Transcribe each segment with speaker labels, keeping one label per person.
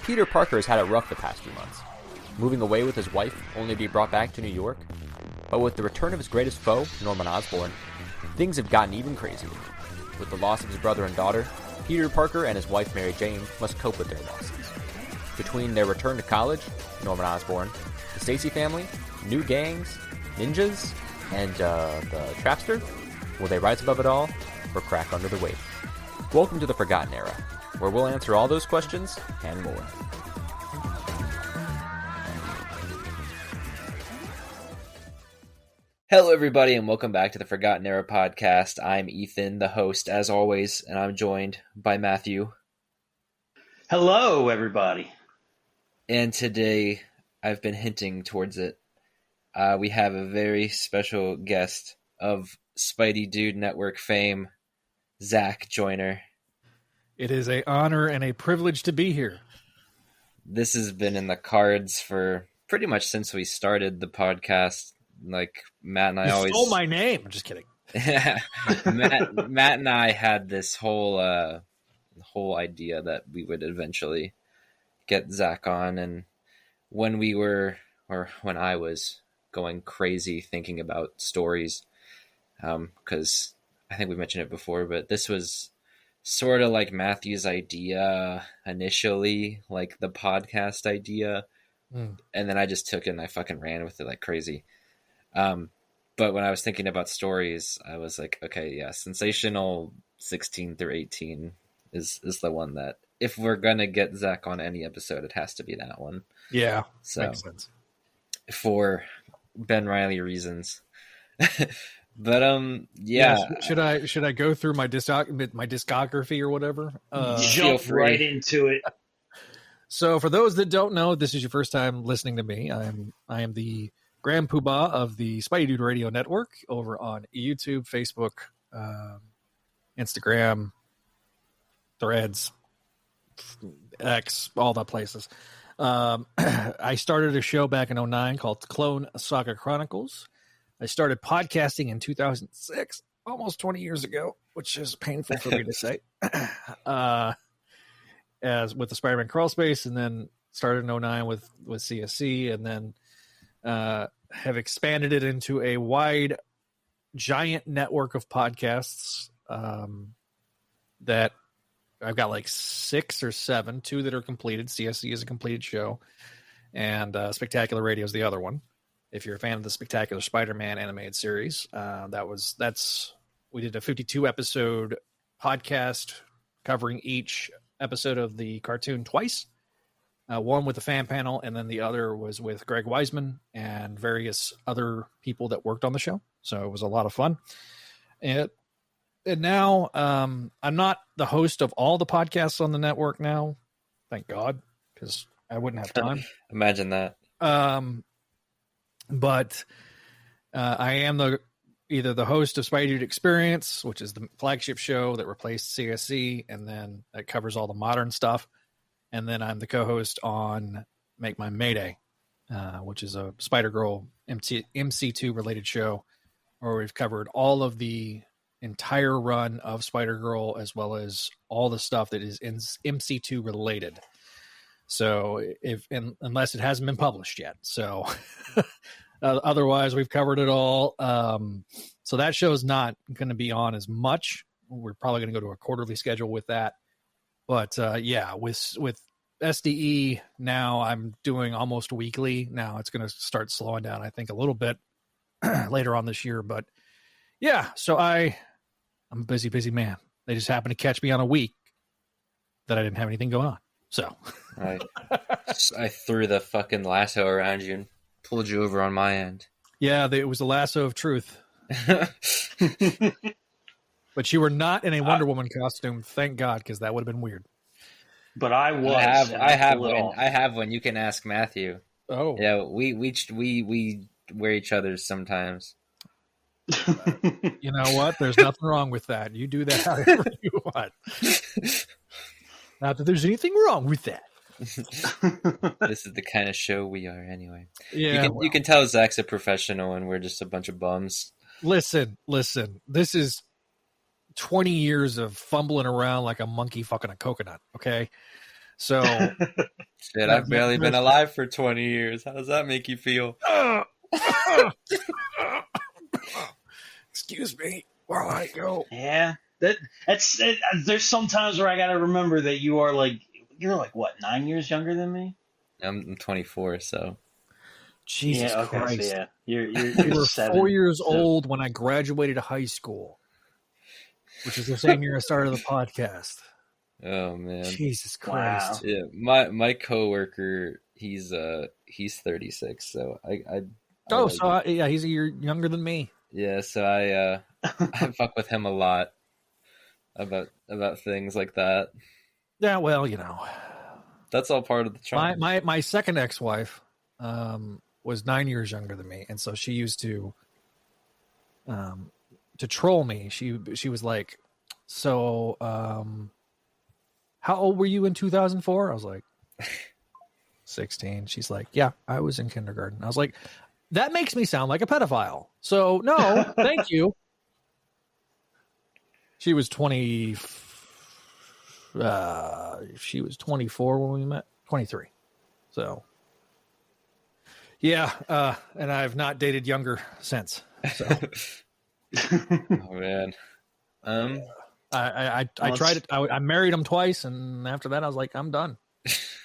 Speaker 1: Peter Parker has had it rough the past few months, moving away with his wife only to be brought back to New York. But with the return of his greatest foe, Norman Osborn, things have gotten even crazier. With the loss of his brother and daughter, Peter Parker and his wife Mary Jane must cope with their losses. Between their return to college, Norman Osborn, the Stacy family, new gangs, ninjas, and the Trapster, will they rise above it all or crack under the weight? Welcome to the Forgotten Era, where we'll answer all those questions and more. Hello, everybody, and welcome back to the Forgotten Era podcast. I'm Ethan, the host, as always, and I'm joined by Matthew.
Speaker 2: Hello, everybody.
Speaker 1: And today, I've been hinting towards it. We have a very special guest of Spidey Dude Network fame, Zach Joyner.
Speaker 3: It is an honor and a privilege to be here.
Speaker 1: This has been in the cards for pretty much since we started the podcast. Like Matt and I
Speaker 3: You stole my name. I'm just kidding.
Speaker 1: Matt and I had this whole idea that we would eventually get Zach on, and when I was going crazy thinking about stories, because I think we mentioned it before, but this was sort of like Matthew's idea initially, like the podcast idea, and then I just took it and I fucking ran with it like crazy. But when I was thinking about stories, I was like, okay, yeah, Sensational 16 through 18 is the one that, if we're gonna get Zach on any episode, it has to be that one.
Speaker 3: Yeah,
Speaker 1: so
Speaker 3: makes sense.
Speaker 1: For Ben Reilly reasons. But yeah.
Speaker 3: Should I go through my discography or whatever?
Speaker 2: Jump right into it.
Speaker 3: So for those that don't know, this is your first time listening to me. I am the Grand Poobah of the Spidey Dude Radio Network over on YouTube, Facebook, Instagram, Threads, X, all the places. I started a show back in 2009 called Clone Saga Chronicles. I started podcasting in 2006, almost 20 years ago, which is painful for me to say, as with the Spider-Man crawl space, and then started in 2009 with CSC, and then have expanded it into a wide, giant network of podcasts that I've got like 6 or 7, 2 that are completed. CSC is a completed show, and Spectacular Radio is the other one. If you're a fan of the Spectacular Spider-Man animated series, we did a 52 episode podcast covering each episode of the cartoon twice. One with the fan panel, and then the other was with Greg Weisman and various other people that worked on the show. So it was a lot of fun. And now I'm not the host of all the podcasts on the network now, thank God, because I wouldn't have time.
Speaker 1: Imagine that.
Speaker 3: But I am either the host of Spidey Dude Experience, which is the flagship show that replaced CSC, and then that covers all the modern stuff. And then I'm the co-host on Make My Mayday, which is a Spider-Girl MC2 related show where we've covered all of the entire run of Spider-Girl as well as all the stuff that is MC2 related. So unless it hasn't been published yet. So otherwise we've covered it all. So that show is not going to be on as much. We're probably going to go to a quarterly schedule with that. But yeah, with SDE now I'm doing almost weekly. Now it's going to start slowing down, I think, a little bit later on this year. But yeah, so I'm a busy man. They just happened to catch me on a week that I didn't have anything going on. So
Speaker 1: I threw the fucking lasso around you and pulled you over on my end.
Speaker 3: Yeah, it was the lasso of truth. But you were not in a Wonder Woman costume, thank God, because that would have been weird.
Speaker 2: But I was.
Speaker 1: I have one. You can ask Matthew.
Speaker 3: Oh,
Speaker 1: yeah. We wear each other's sometimes.
Speaker 3: You know what? There's nothing wrong with that. You do that however you want. Not that there's anything wrong with that.
Speaker 1: This is the kind of show we are, anyway.
Speaker 3: Yeah,
Speaker 1: you can tell Zach's a professional, and we're just a bunch of bums.
Speaker 3: Listen. This is 20 years of fumbling around like a monkey fucking a coconut, okay? So
Speaker 1: shit, I've barely been alive for 20 years. How does that make you feel?
Speaker 3: Excuse me while I go.
Speaker 2: Yeah, that's there's some times where I gotta remember that you're like what, 9 years younger than me?
Speaker 1: I'm 24, so
Speaker 3: Jesus
Speaker 2: yeah, okay,
Speaker 3: Christ!
Speaker 2: so yeah, you're
Speaker 3: You were
Speaker 2: 7,
Speaker 3: 4 years
Speaker 2: so.
Speaker 3: old when I graduated high school, which is the same year I started the podcast.
Speaker 1: oh man,
Speaker 3: Jesus
Speaker 2: Wow.
Speaker 3: Christ!
Speaker 1: Yeah, my coworker, he's 36, so
Speaker 3: yeah, he's a year younger than me.
Speaker 1: yeah, so I fuck with him a lot about things like that.
Speaker 3: Yeah, well,
Speaker 1: That's all part of the charm.
Speaker 3: my second ex-wife was 9 years younger than me, and so she used to troll me. She was like, "So, how old were you in 2004?" I was like, 16. She's like, "Yeah, I was in kindergarten." I was like, "That makes me sound like a pedophile. So, no, thank you." She was 20. She was 24 when we met. 23. So, yeah, and I've not dated younger since. So,
Speaker 1: oh man,
Speaker 3: I tried it. I married him twice, and after that, I was like, I'm done.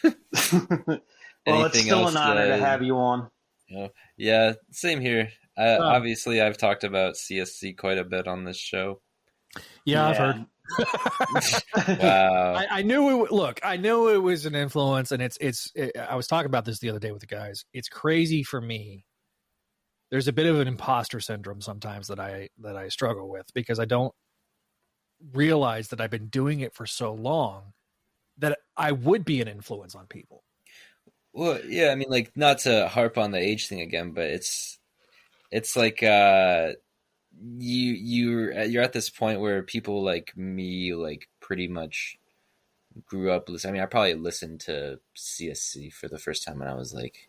Speaker 2: Well, it's still an honor to have you on.
Speaker 1: Yeah, same here. Obviously, I've talked about CSC quite a bit on this show.
Speaker 3: Yeah. I've heard.
Speaker 1: Wow.
Speaker 3: I knew it. Look, I knew it was an influence, and I was talking about this the other day with the guys. It's crazy for me. There's a bit of an imposter syndrome sometimes that I struggle with, because I don't realize that I've been doing it for so long that I would be an influence on people.
Speaker 1: Well, yeah, I mean, like, not to harp on the age thing again, but it's like you're at this point where people like me, like, pretty much grew up listening. I mean, I probably listened to CSC for the first time when I was like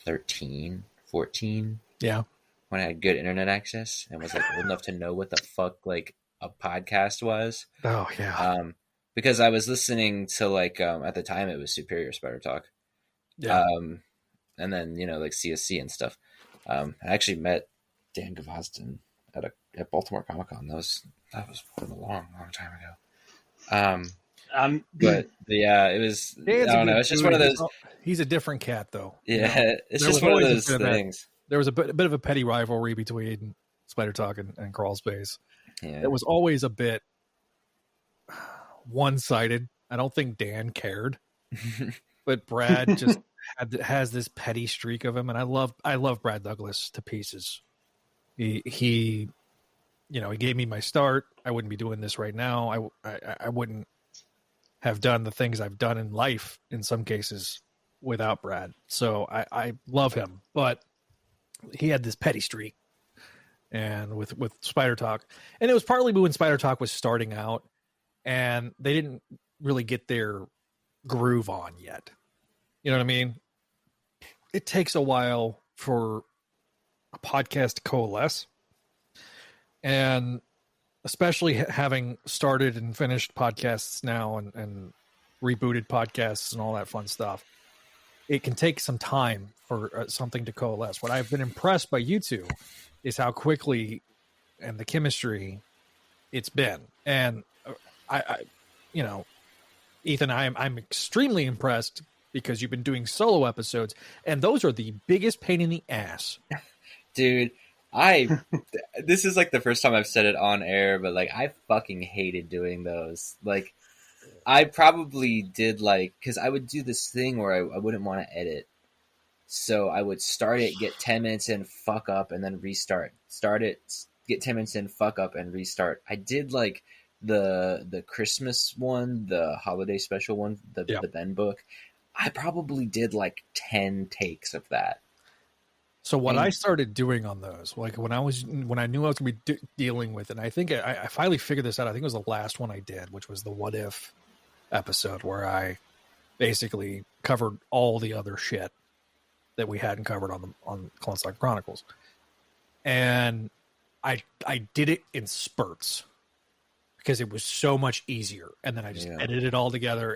Speaker 1: 13, 14.
Speaker 3: Yeah.
Speaker 1: When I had good internet access and was like old enough to know what the fuck like a podcast was.
Speaker 3: Oh yeah.
Speaker 1: Because I was listening to like at the time it was Superior Spider Talk.
Speaker 3: Yeah.
Speaker 1: And then, like CSC and stuff. I actually met Dan Gvozden at Baltimore Comic Con. That was a long time ago. But yeah, it was.
Speaker 3: Dan's
Speaker 1: I don't know. It's just one of those.
Speaker 3: He's a different cat, though.
Speaker 1: Yeah, it's just one of those things.
Speaker 3: There was a bit of a petty rivalry between Spider Talk and Crawl Space.
Speaker 1: Yeah.
Speaker 3: It was always a bit one-sided. I don't think Dan cared, but Brad just has this petty streak of him, and I love Brad Douglas to pieces. He gave me my start. I wouldn't be doing this right now. I wouldn't have done the things I've done in life in some cases without Brad. So I love him, but he had this petty streak, and with Spider Talk, and it was partly when Spider Talk was starting out, and they didn't really get their groove on yet. You know what I mean? It takes a while for a podcast to coalesce, and especially having started and finished podcasts now and rebooted podcasts and all that fun stuff, it can take some time for something to coalesce. What I've been impressed by you two is how quickly and the chemistry it's been. And I Ethan, I'm extremely impressed because you've been doing solo episodes, and those are the biggest pain in the ass.
Speaker 1: Dude, this is like the first time I've said it on air, but like I fucking hated doing those. Like I probably did because I would do this thing where I wouldn't want to edit. So I would start it, get 10 minutes in, fuck up, and then restart. Start it, get 10 minutes in, fuck up, and restart. I did like the Christmas one, the holiday special one, the Ben book. I probably did like 10 takes of that.
Speaker 3: So what I started doing on those, like when I knew I was going to be dealing with it, and I think I finally figured this out. I think it was the last one I did, which was the What If episode, where I basically covered all the other shit that we hadn't covered on Clone Saga Chronicles. And I did it in spurts because it was so much easier. And then I just edited it all together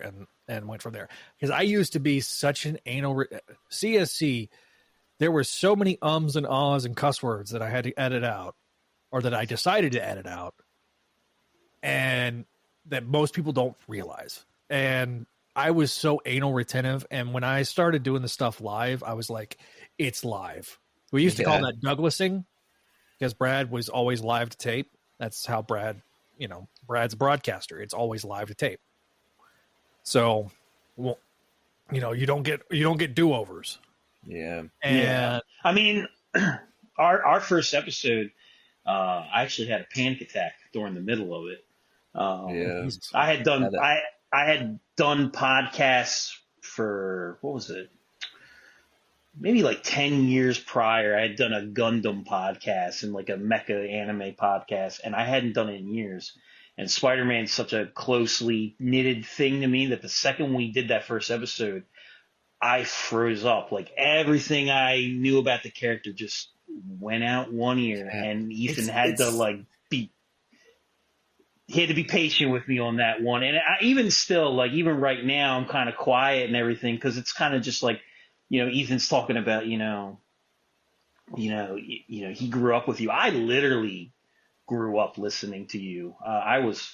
Speaker 3: and went from there. Because I used to be such an anal CSC. There were so many ums and ahs and cuss words that I had to edit out, or that I decided to edit out, and that most people don't realize. And I was so anal retentive. And when I started doing the stuff live, I was like, it's live. We used to call that Douglasing, because Brad was always live to tape. That's how Brad's a broadcaster. It's always live to tape. So, well, you don't get do-overs.
Speaker 1: Yeah.
Speaker 2: And I mean, our first episode, I actually had a panic attack during the middle of it. I had done podcasts for, what was it? Maybe like 10 years prior. I had done a Gundam podcast and like a mecha anime podcast, and I hadn't done it in years. And Spider-Man's such a closely knitted thing to me that the second we did that first episode, I froze up. Like everything I knew about the character just went out one ear, and Ethan had to be patient with me on that one. And even right now, I'm kind of quiet and everything, because it's kind of just like, Ethan's talking about, he grew up with you. I literally grew up listening to you. I was,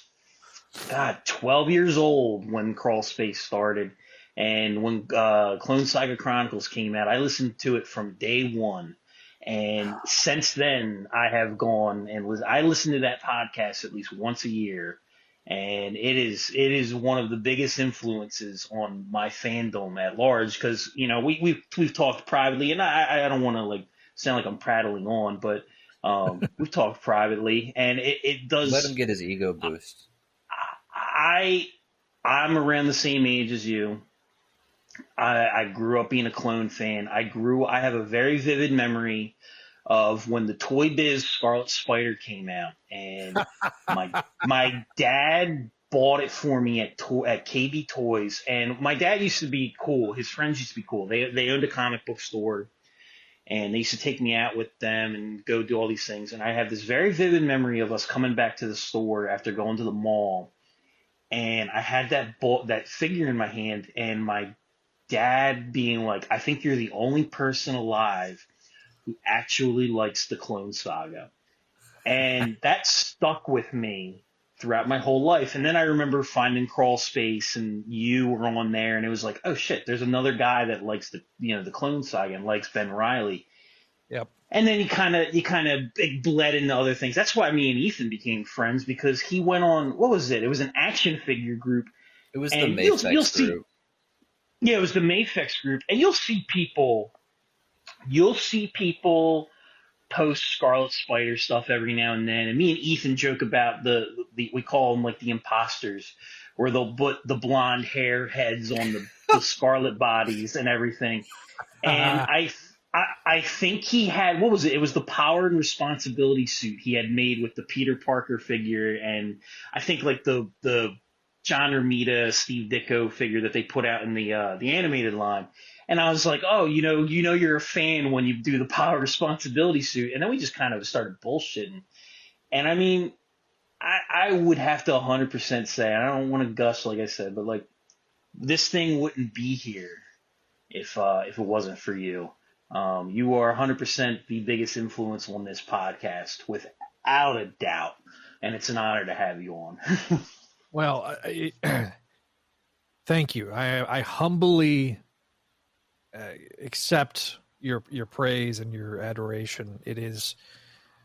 Speaker 2: 12 years old when Crawl Space started. And when Clone Saga Chronicles came out, I listened to it from day one. And since then, I have gone and I listen to that podcast at least once a year. And it is one of the biggest influences on my fandom at large, because we've talked privately, and I don't want to like sound like I'm prattling on, but we've talked privately, and it does
Speaker 1: let him get his ego boost.
Speaker 2: I'm around the same age as you. I grew up being a Clone fan. I have a very vivid memory of when the Toy Biz Scarlet Spider came out, and my dad bought it for me at KB Toys. And my dad used to be cool. His friends used to be cool. They owned a comic book store, and they used to take me out with them and go do all these things. And I have this very vivid memory of us coming back to the store after going to the mall, and I had that figure in my hand, and my dad being like, "I think you're the only person alive who actually likes the Clone Saga." And that stuck with me throughout my whole life. And then I remember finding Crawl Space, and you were on there, and it was like, oh shit, there's another guy that likes the Clone Saga and likes Ben Reilly.
Speaker 3: Yep.
Speaker 2: And then you kind of bled into other things. That's why me and Ethan became friends, because he went on, what was it? It was an action figure group.
Speaker 1: It was the Mayfex group.
Speaker 2: Yeah, it was the Mayfex group. And you'll see people post Scarlet Spider stuff every now and then. And me and Ethan joke about we call them like the imposters, where they'll put the blonde hair heads on the Scarlet bodies and everything. And I think he had, what was it? It was the Power and Responsibility suit he had made with the Peter Parker figure. And I think like the John Romita, Steve Ditko figure that they put out in the animated line. And I was like, oh, you're a fan when you do the Power Responsibility suit. And then we just kind of started bullshitting. And I mean, I would have to 100% say, I don't want to gush, like I said, but like this thing wouldn't be here if it wasn't for you. You are 100% the biggest influence on this podcast, without a doubt. And it's an honor to have you on.
Speaker 3: Well, thank you. I humbly accept your praise and your adoration. It is,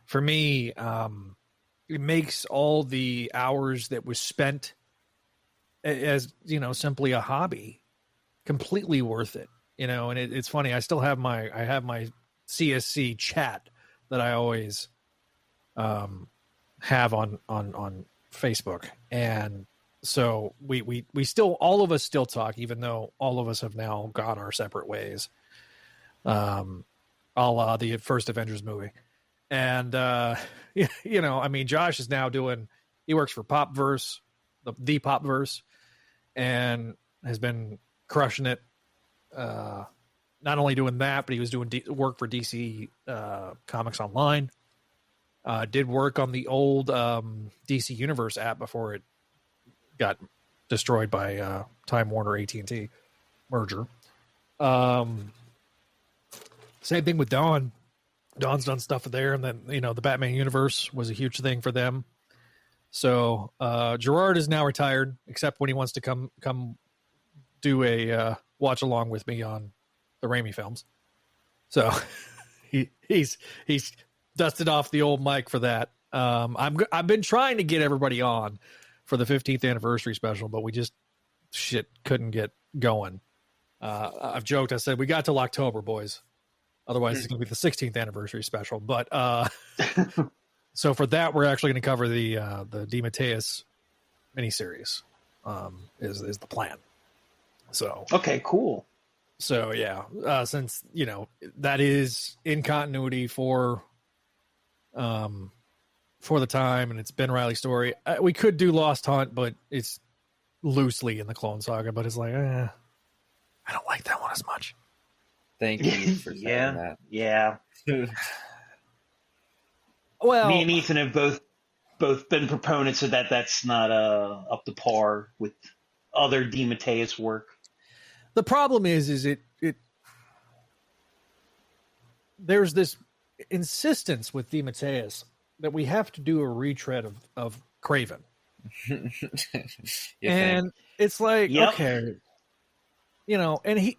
Speaker 3: for me, it makes all the hours that was spent as simply a hobby completely worth it. And it's funny. I still have my CSC chat that I always have on Facebook, and so we still, all of us still talk, even though all of us have now gone our separate ways, a la the first Avengers movie. And I mean, Josh is now he works for Popverse, the Popverse, and has been crushing it. Not only doing that, but he was doing work for DC Comics Online. Did work on the old DC Universe app before it got destroyed by Time Warner AT&T merger. Same thing with Dawn. Dawn's done stuff there, and then the Batman universe was a huge thing for them. So Gerard is now retired, except when he wants to come do a watch along with me on the Raimi films. So he's dusted off the old mic for that. I've been trying to get everybody on for the 15th anniversary special, but we just couldn't get going. I've joked. I said we got till October, boys. Otherwise, it's going to be the 16th anniversary special. But so for that, we're actually going to cover the DeMatteis miniseries. Is the plan? So
Speaker 2: okay, cool.
Speaker 3: So yeah, since that is in continuity for the time, and it's Ben Reilly story, we could do Lost Hunt, but it's loosely in the Clone Saga. But it's like, I don't like that one as much.
Speaker 1: Thank you for saying that.
Speaker 2: Yeah.
Speaker 3: Well,
Speaker 2: me and Ethan have both been proponents of that. That's not up to par with other DeMatteis work.
Speaker 3: The problem is it there's this insistence with DeMatteis that we have to do a retread of Craven. And it's like, okay, and he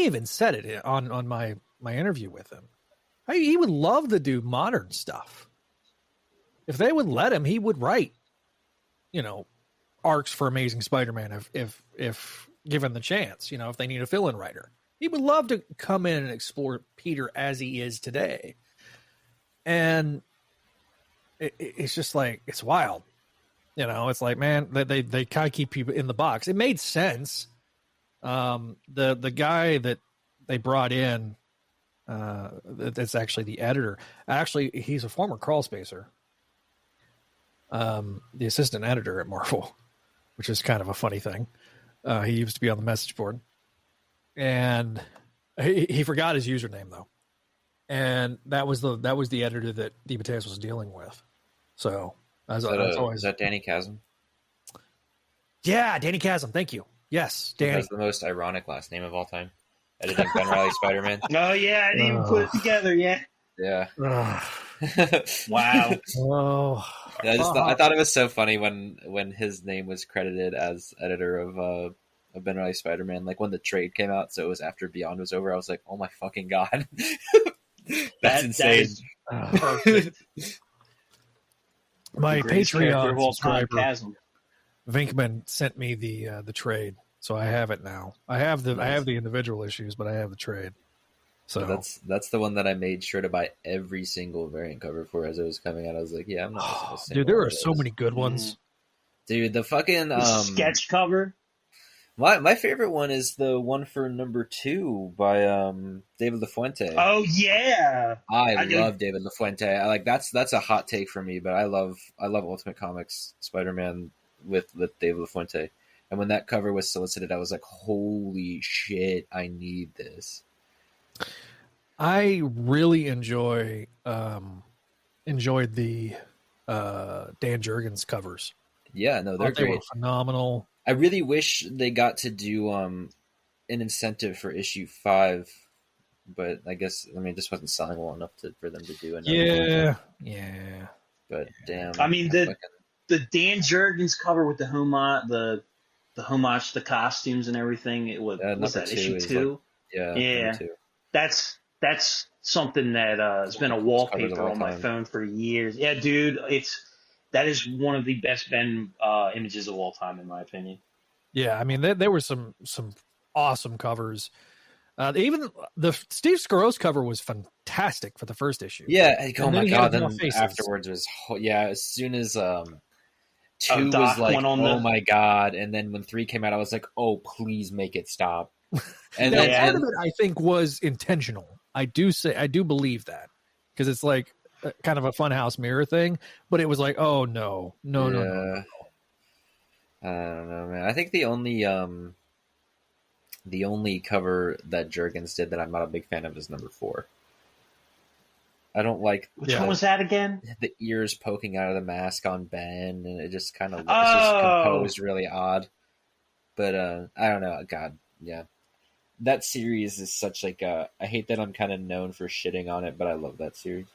Speaker 3: even said it on my interview with him. He would love to do modern stuff. If they would let him, he would write, arcs for Amazing Spider-Man if given the chance, if they need a fill-in writer. He would love to come in and explore Peter as he is today. And it's just like, it's wild. It's like, man, they kind of keep people in the box. It made sense. The guy that they brought in, that's actually the editor. Actually, he's a former crawl spacer. The assistant editor at Marvel, which is kind of a funny thing. He used to be on the message board, and he forgot his username though. And that was the editor that DeMatteis was dealing with. So is
Speaker 1: that Danny Chasm?
Speaker 3: Yeah, Danny Chasm. Thank you. Yes, Danny.
Speaker 1: That's the most ironic last name of all time. Editing Ben Reilly Spider-Man.
Speaker 2: Oh yeah, I didn't even put it together. Yeah.
Speaker 1: Yeah.
Speaker 2: Wow.
Speaker 3: Oh.
Speaker 1: Yeah, I thought it was so funny when his name was credited as editor of Ben Reilly Spider-Man. Like when the trade came out, so it was after Beyond was over. I was like, oh my fucking god, that's insane.
Speaker 2: That is perfect.
Speaker 3: My Patreon subscriber
Speaker 2: Chasm.
Speaker 3: Vinkman sent me the trade, so I have it now. I have the individual issues, but I have the trade. So
Speaker 1: that's the one that I made sure to buy every single variant cover for as it was coming out. I was like, yeah, I'm not missing a single
Speaker 3: dude, there
Speaker 1: one
Speaker 3: are
Speaker 1: of
Speaker 3: so
Speaker 1: those.
Speaker 3: many good ones.
Speaker 1: Dude, the fucking
Speaker 2: sketch cover.
Speaker 1: My favorite one is the one for number 2 by David LaFuente.
Speaker 2: Oh yeah,
Speaker 1: I love David LaFuente. That's a hot take for me, but I love Ultimate Comics Spider-Man with David LaFuente. And when that cover was solicited, I was like, holy shit, I need this.
Speaker 3: I really enjoyed the Dan Jurgens covers.
Speaker 1: Yeah, no, they're great.
Speaker 3: They were phenomenal.
Speaker 1: I really wish they got to do an incentive for issue 5, but I guess it just wasn't selling well enough for them to do another.
Speaker 3: Yeah.
Speaker 1: But damn,
Speaker 2: I mean the Dan Jurgens cover with the homage, the homage, the costumes and everything. It was that issue 2?
Speaker 1: Yeah.
Speaker 2: That's something that has been a wallpaper on my phone for years. Yeah, dude, that is one of the best Ben images of all time, in my opinion.
Speaker 3: Yeah, I mean, there were some awesome covers. Even the Steve Scaros cover was fantastic for the first issue.
Speaker 1: Yeah, oh my god! Then afterwards was as soon as 2 was like, oh my god, and then when 3 came out, I was like, oh please make it stop. And
Speaker 3: then part of it, I think, was intentional. I do believe that, because it's like kind of a funhouse mirror thing, but it was like, oh no. I
Speaker 1: don't know, man. I think the only cover that Jurgens did that I'm not a big fan of is number 4. I don't like
Speaker 2: Which one was that again?
Speaker 1: the ears poking out of the mask on Ben, and it just kind of it's
Speaker 2: Oh.
Speaker 1: just composed really odd. But I don't know. God, yeah, that series is such like a. I hate that I'm kind of known for shitting on it, but I love that series.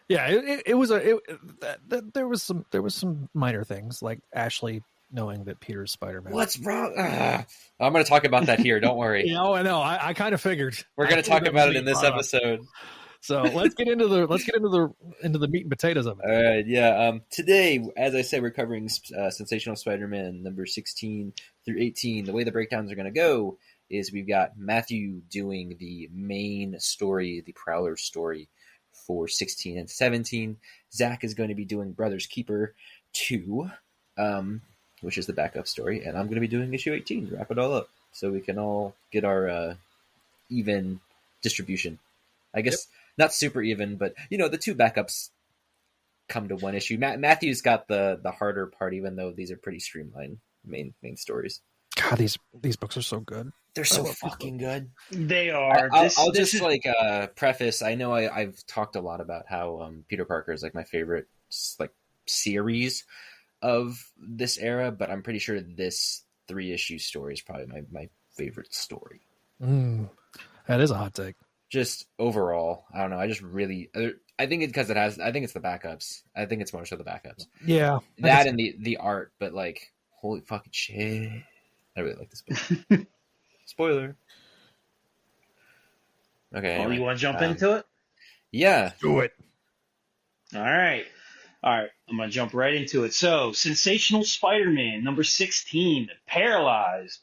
Speaker 3: Yeah, there was some minor things like Ashley knowing that Peter's Spider-Man.
Speaker 1: What's wrong? I'm going to talk about that here. Don't worry.
Speaker 3: I know. I kind of figured
Speaker 1: We're going to talk about it in this episode.
Speaker 3: So let's get into the meat and potatoes of it.
Speaker 1: All right, yeah. Today, as I said, we're covering Sensational Spider-Man number 16 through 18. The way the breakdowns are going to go is we've got Matthew doing the main story, the Prowlers story for 16 and 17. Zach is going to be doing Brothers Keeper 2, which is the backup story, and I'm going to be doing issue 18 to wrap it all up, so we can all get our even distribution. I guess not super even, but the two backups come to one issue. Matthew's got the harder part, even though these are pretty streamlined main stories.
Speaker 3: God, these books are so good.
Speaker 1: They're so fucking good.
Speaker 2: They are.
Speaker 1: I'll just preface. I know I've talked a lot about how Peter Parker is like my favorite series of this era, but I'm pretty sure this 3-issue story is probably my favorite story.
Speaker 3: That is a hot take.
Speaker 1: Just overall, I don't know. I just really, I think it's because it has. I think it's the backups. I think it's more so the backups.
Speaker 3: Yeah,
Speaker 1: that and the art, but like, holy fucking shit! I really like this book. Spoiler. Okay.
Speaker 2: Anyway, you want to jump into it?
Speaker 1: Yeah.
Speaker 3: Do it.
Speaker 2: All right. I'm going to jump right into it. So, Sensational Spider-Man, number 16, Paralyzed,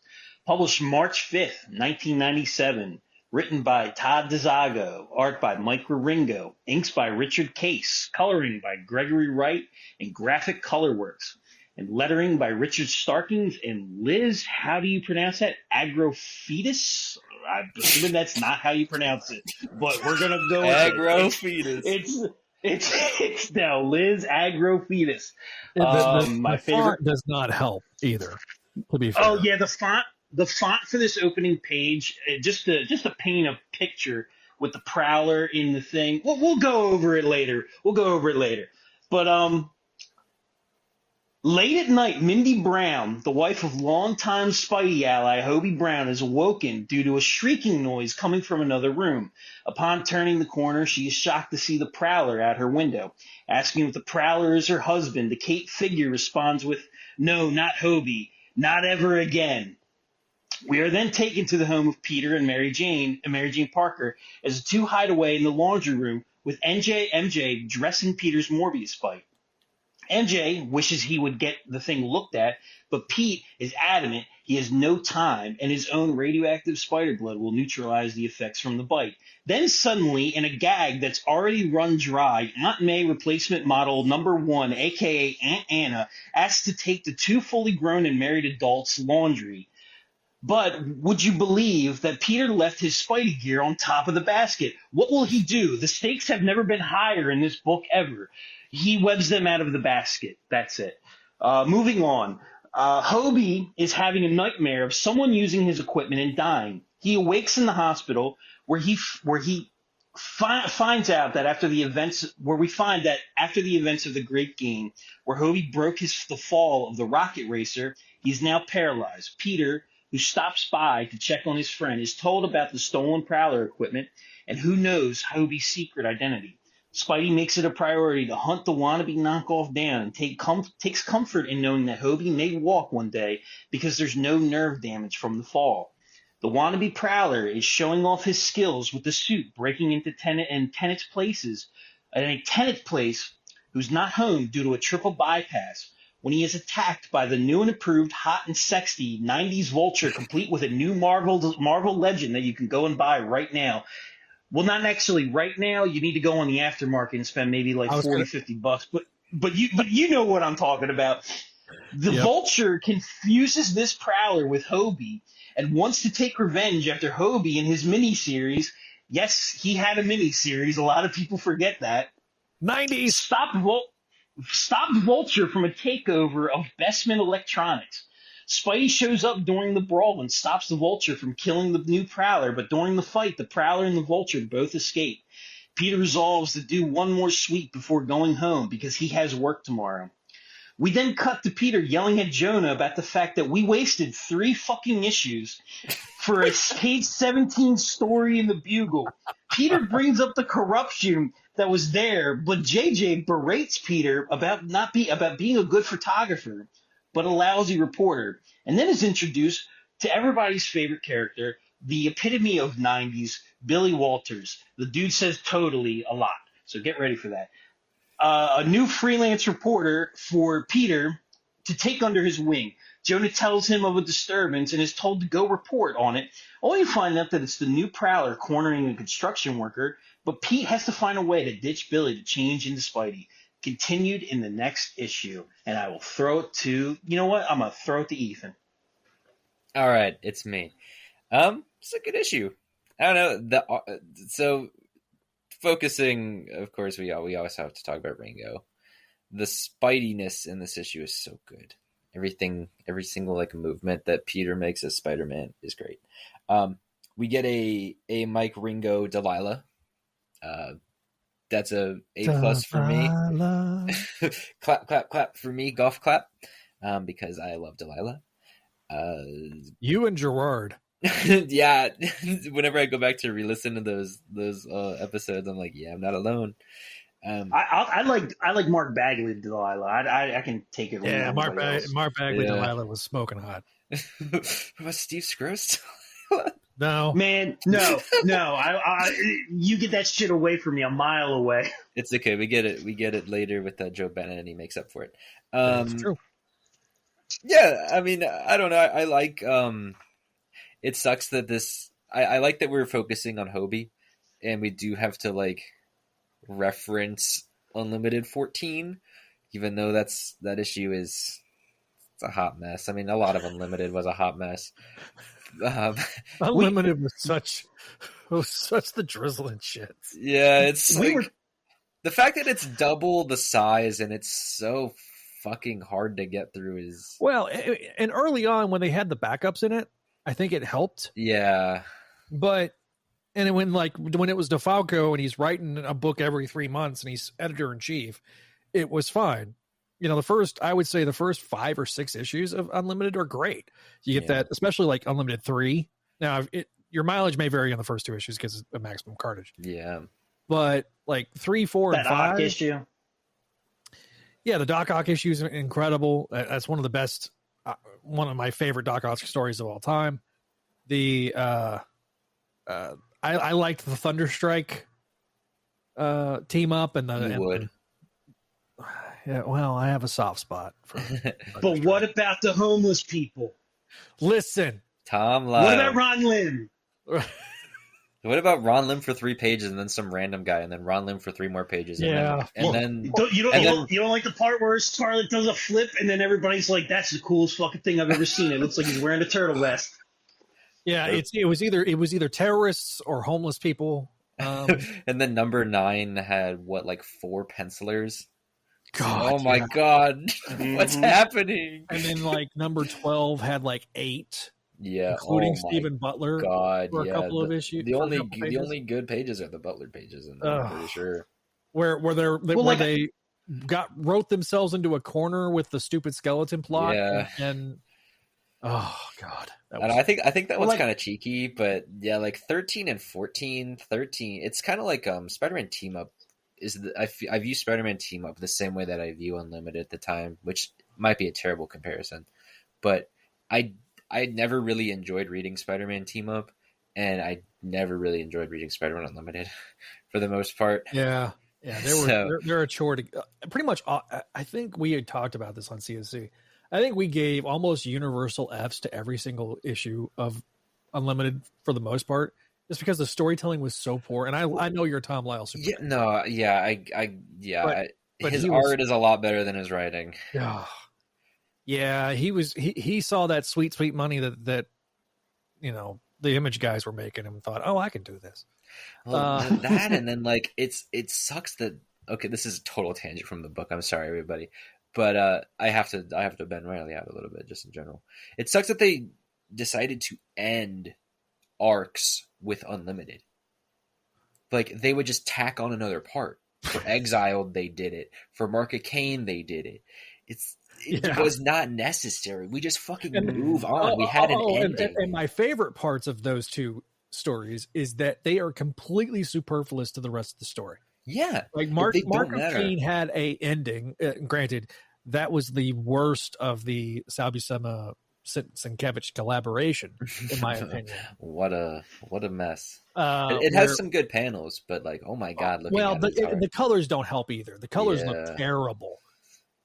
Speaker 2: published March 5th, 1997, written by Todd DeZago, art by Mike Wieringo, inks by Richard Case, coloring by Gregory Wright, and graphic color works, and lettering by Richard Starkings and Liz, how do you pronounce that? Agrofetus? I'm assuming that's not how you pronounce it, but we're going to go with
Speaker 1: Agrofetus.
Speaker 2: It's now Liz Agrofetus.
Speaker 3: My favorite font does not help either. To be fair.
Speaker 2: Oh yeah, the font for this opening page, just to paint a picture with the Prowler in the thing. We'll go over it later. But late at night, Mindy Brown, the wife of longtime Spidey ally Hobie Brown, is awoken due to a shrieking noise coming from another room. Upon turning the corner, she is shocked to see the Prowler at her window. Asking if the Prowler is her husband, the Kate figure responds with, "No, not Hobie. Not ever again." We are then taken to the home of Peter and Mary Jane Parker as the two hide away in the laundry room with MJ dressing Peter's Morbius bite. MJ wishes he would get the thing looked at, but Pete is adamant he has no time and his own radioactive spider blood will neutralize the effects from the bite. Then suddenly, in a gag that's already run dry, Aunt May replacement model number 1, aka Aunt Anna, asks to take the two fully grown and married adults' laundry. But would you believe that Peter left his Spidey gear on top of the basket? What will he do? The stakes have never been higher in this book ever. He webs them out of the basket. That's it. Moving on. Hobie is having a nightmare of someone using his equipment and dying. He awakes in the hospital where he finds out that after the events of the Great Game, where Hobie broke the fall of the rocket racer, he's now paralyzed. Peter, who stops by to check on his friend, is told about the stolen Prowler equipment and who knows Hobie's secret identity. Spidey makes it a priority to hunt the wannabe knockoff down and takes comfort in knowing that Hobie may walk one day because there's no nerve damage from the fall. The wannabe Prowler is showing off his skills with the suit, breaking into Tenet's place who's not home due to a triple bypass, when he is attacked by the new and improved hot and sexy 90s Vulture, complete with a new Marvel Legend that you can go and buy right now. Well, not actually right now. You need to go on the aftermarket and spend maybe like $40-$50. But you know what I'm talking about. The Vulture confuses this Prowler with Hobie and wants to take revenge after Hobie in his miniseries. Yes, he had a miniseries. A lot of people forget that.
Speaker 3: 90s.
Speaker 2: Stop Vulture from a takeover of Bestman Electronics. Spidey shows up during the brawl and stops the Vulture from killing the new Prowler, but during the fight, the Prowler and the Vulture both escape. Peter resolves to do one more sweep before going home because he has work tomorrow. We then cut to Peter yelling at Jonah about the fact that we wasted 3 fucking issues for a page 17 story in the Bugle. Peter brings up the corruption that was there, but JJ berates Peter about being a good photographer, but a lousy reporter, and then is introduced to everybody's favorite character, the epitome of 90s, Billy Walters. The dude says totally a lot, so get ready for that. A new freelance reporter for Peter to take under his wing. Jonah tells him of a disturbance and is told to go report on it, only to find out that it's the new Prowler cornering a construction worker, but Pete has to find a way to ditch Billy to change into Spidey. Continued in the next issue, and I will throw it to, you know what, I'm going to throw it to Ethan.
Speaker 1: All right, it's me. It's a good issue. I don't know. So focusing, of course, we always have to talk about Ringo. The Spidiness in this issue is so good. Every single like movement that Peter makes as Spider-Man is great. We get a Mike Ringo Delilah. That's a plus for me. Clap, clap, clap for me. Golf clap. Because I love Delilah.
Speaker 3: You and Gerard.
Speaker 1: Yeah, whenever I go back to re-listen to those episodes, I'm like, yeah, I'm not alone.
Speaker 2: I like Mark Bagley Delilah. I can take it.
Speaker 3: Yeah, Mark Bagley Delilah was smoking hot.
Speaker 1: What about Steve Scrooge?
Speaker 3: No,
Speaker 2: man, no. You get that shit away from me, a mile away.
Speaker 1: It's okay. We get it later with Joe Bennett, and he makes up for it.
Speaker 3: That's true.
Speaker 1: Yeah, I mean, I don't know. I like. It sucks that this. I like that we're focusing on Hobie, and we do have to like reference Unlimited 14, even though that issue is it's a hot mess. I mean, a lot of Unlimited was a hot mess.
Speaker 3: Unlimited was such the drizzling shit.
Speaker 1: Yeah, it's the fact that it's double the size and it's so fucking hard to get through is
Speaker 3: and early on when they had the backups in it, I think it helped.
Speaker 1: Yeah,
Speaker 3: but when it was DeFalco and he's writing a book every 3 months and he's editor in chief, it was fine. You know, I would say the first 5 or 6 issues of Unlimited are great. You get that, especially like Unlimited 3. Now, your mileage may vary on the first 2 issues because of maximum cartage.
Speaker 1: Yeah,
Speaker 3: but like 3, 4, and 5
Speaker 2: Ock issue.
Speaker 3: Yeah, the Doc Ock issue is incredible. That's one of the best, one of my favorite Doc Ock stories of all time. I liked the Thunderstrike team up and yeah, well, I have a soft spot for
Speaker 2: But what about the homeless people?
Speaker 3: Listen,
Speaker 1: Tom Lyle.
Speaker 2: What about Ron Lim?
Speaker 1: What about Ron Lim for 3 pages and then some random guy and then Ron Lim for 3 more pages?
Speaker 2: You don't like the part where Scarlet does a flip and then everybody's like, "That's the coolest fucking thing I've ever seen." It looks like he's wearing a turtle vest.
Speaker 3: Yeah, it was either terrorists or homeless people.
Speaker 1: And then number 9 had 4 pencilers.
Speaker 3: God,
Speaker 1: oh my God, what's happening?
Speaker 3: And then number 12 had 8.
Speaker 1: Yeah,
Speaker 3: including Stephen Butler.
Speaker 1: God,
Speaker 3: for a couple of issues.
Speaker 1: The only good pages are the Butler pages, and I'm pretty sure
Speaker 3: where they wrote themselves into a corner with the stupid skeleton plot.
Speaker 1: Yeah,
Speaker 3: and oh God,
Speaker 1: and I think that one's kind of cheeky, but yeah, 13 and 14, 13. It's kind of like Spider-Man Team Up. I view Spider-Man Team Up the same way that I view Unlimited at the time, which might be a terrible comparison, but I never really enjoyed reading Spider-Man Team Up, and I never really enjoyed reading Spider-Man Unlimited for the most part.
Speaker 3: Yeah, they're a chore to pretty much. I think we had talked about this on CSC. I think we gave almost universal Fs to every single issue of Unlimited for the most part. Just because the storytelling was so poor, and I know you're a Tom Lyle super.
Speaker 1: Yeah, no, yeah, but his art is a lot better than his writing.
Speaker 3: Yeah, he saw that sweet money that the Image guys were making and thought, oh, I can do this.
Speaker 1: That and then it sucks that this is a total tangent from the book. I'm sorry, everybody, but I have to Ben Reilly out a little bit just in general. It sucks that they decided to end arcs with Unlimited. like they would just tack on another part. For Exiled, they did it. For Mark of Cain, they did it. It was not necessary. We just fucking move on. We had an ending.
Speaker 3: And my favorite parts of those two stories is that they are completely superfluous to the rest of the story.
Speaker 1: Yeah.
Speaker 3: Like Mark of Cain had a ending. Granted, that was the worst of the Salbusema Sienkiewicz collaboration, in my opinion.
Speaker 1: What a mess. It has some good panels, but like, oh my god!
Speaker 3: The colors don't help either. The colors look terrible.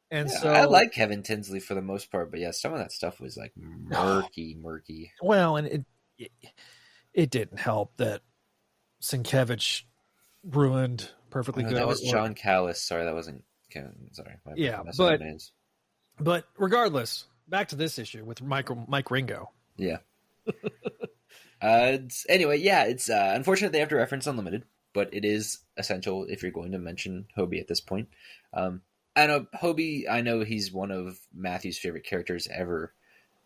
Speaker 3: And so
Speaker 1: I like Kevin Tinsley for the most part, but yeah, some of that stuff was like murky.
Speaker 3: Well, and it didn't help that Sienkiewicz ruined perfectly good.
Speaker 1: That was John Callis. Sorry, that wasn't Kevin. Sorry.
Speaker 3: But regardless, back to this issue with Mike Ringo.
Speaker 1: Yeah. Anyway, yeah, it's unfortunate they have to reference Unlimited, but it is essential if you're going to mention Hobie at this point. I know Hobie. I know he's one of Matthew's favorite characters ever,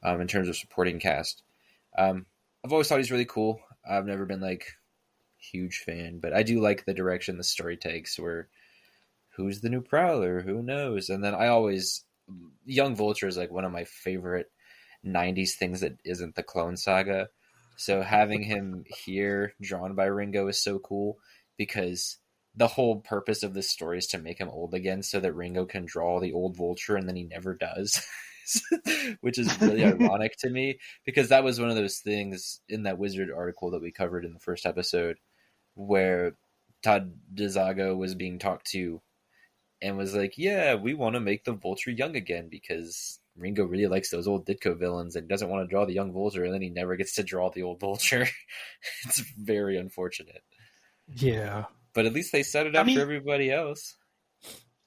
Speaker 1: in terms of supporting cast. I've always thought he's really cool. I've never been like huge fan, but I do like the direction the story takes. Where who's the new Prowler? Who knows? And then Young Vulture is like one of my favorite '90s things that isn't the Clone Saga. So having him here, drawn by Ringo, is so cool because the whole purpose of this story is to make him old again so that Ringo can draw the old Vulture, and then he never does, which is really ironic to me because that was one of those things in that Wizard article that we covered in the first episode where Todd DeZago was being talked to and was like, yeah, we want to make the Vulture young again because Ringo really likes those old Ditko villains and doesn't want to draw the young Vulture, and then he never gets to draw the old Vulture. It's very unfortunate.
Speaker 3: Yeah.
Speaker 1: But at least they set it up for everybody else.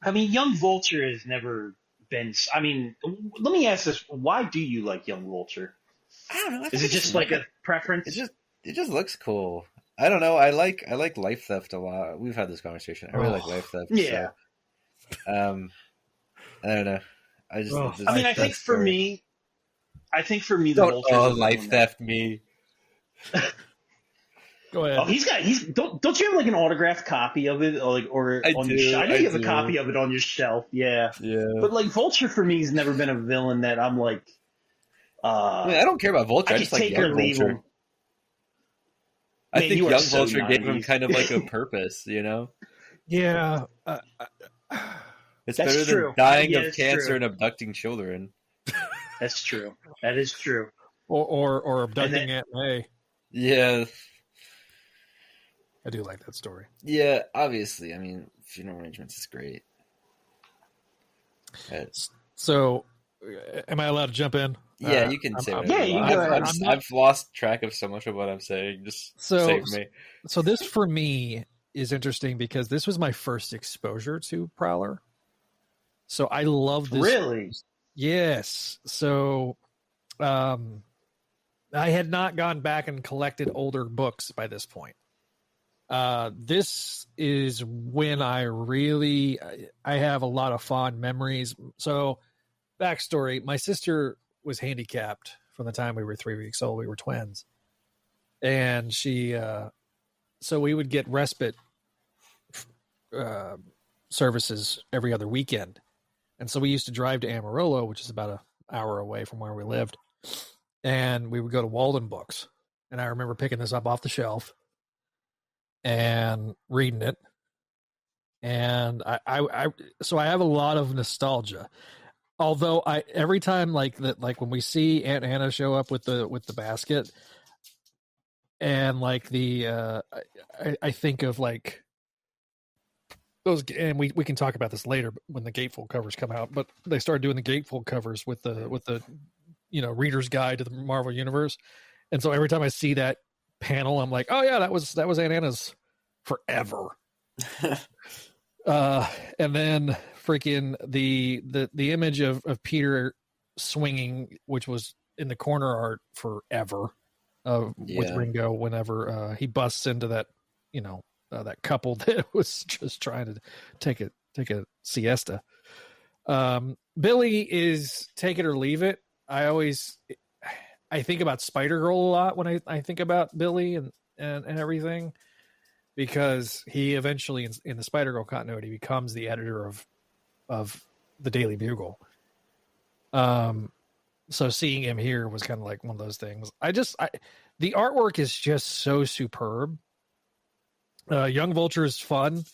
Speaker 2: I mean, Young Vulture has never been... I mean, let me ask this. Why do you like Young Vulture?
Speaker 1: I don't know.
Speaker 2: Is it just like a preference?
Speaker 1: It just looks cool. I don't know. I like Life Theft a lot. We've had this conversation. I really like Life Theft.
Speaker 2: Yeah.
Speaker 1: So, I don't know.
Speaker 2: I think for me, the Vulture.
Speaker 1: Life Theft me.
Speaker 3: Go ahead.
Speaker 2: Oh, don't you have like an autographed copy of it, or on your shelf? I know you have a copy of it on your shelf. Yeah.
Speaker 1: Yeah.
Speaker 2: But like Vulture for me has never been a villain that I'm like.
Speaker 1: I don't care about Vulture. I just like Young Vulture. I think Young Vulture gave him kind of like a purpose, you know?
Speaker 3: Yeah.
Speaker 1: It's better than dying of cancer and abducting children.
Speaker 2: That's true. That is true.
Speaker 3: Or abducting Aunt May.
Speaker 1: Yeah.
Speaker 3: I do like that story.
Speaker 1: Yeah, obviously. I mean, Funeral Arrangements is great.
Speaker 3: So, am I allowed to jump in?
Speaker 1: Yeah, you can say whatever.
Speaker 2: Yeah, you can go ahead.
Speaker 1: I've lost track of so much of what I'm saying. Just save me.
Speaker 3: So this, for me, is interesting because this was my first exposure to Prowler. So I love this.
Speaker 2: Really?
Speaker 3: Yes. So I had not gone back and collected older books by this point. This is when I have a lot of fond memories. So backstory, my sister was handicapped from the time we were 3 weeks old. We were twins. And so we would get respite services every other weekend. And so we used to drive to Amarillo, which is about an hour away from where we lived. And we would go to Walden Books. And I remember picking this up off the shelf and reading it. And so I have a lot of nostalgia. Although every time like when we see Aunt Anna show up with the basket, and like I think of like those, and we can talk about this later when the gatefold covers come out. But they started doing the gatefold covers with the Reader's Guide to the Marvel Universe, and so every time I see that panel, I'm like, oh yeah, that was Aunt Anna's forever. And then freaking the image of Peter swinging, which was in the corner art forever, with Ringo whenever he busts into that that couple that was just trying to take a siesta. Billy is take it or leave it. I think about Spider-Girl a lot when I think about Billy and everything. because he eventually, in the Spider-Girl continuity, becomes the editor of the Daily Bugle. So seeing him here was kind of like one of those things. The artwork is just so superb. Young Vulture is fun.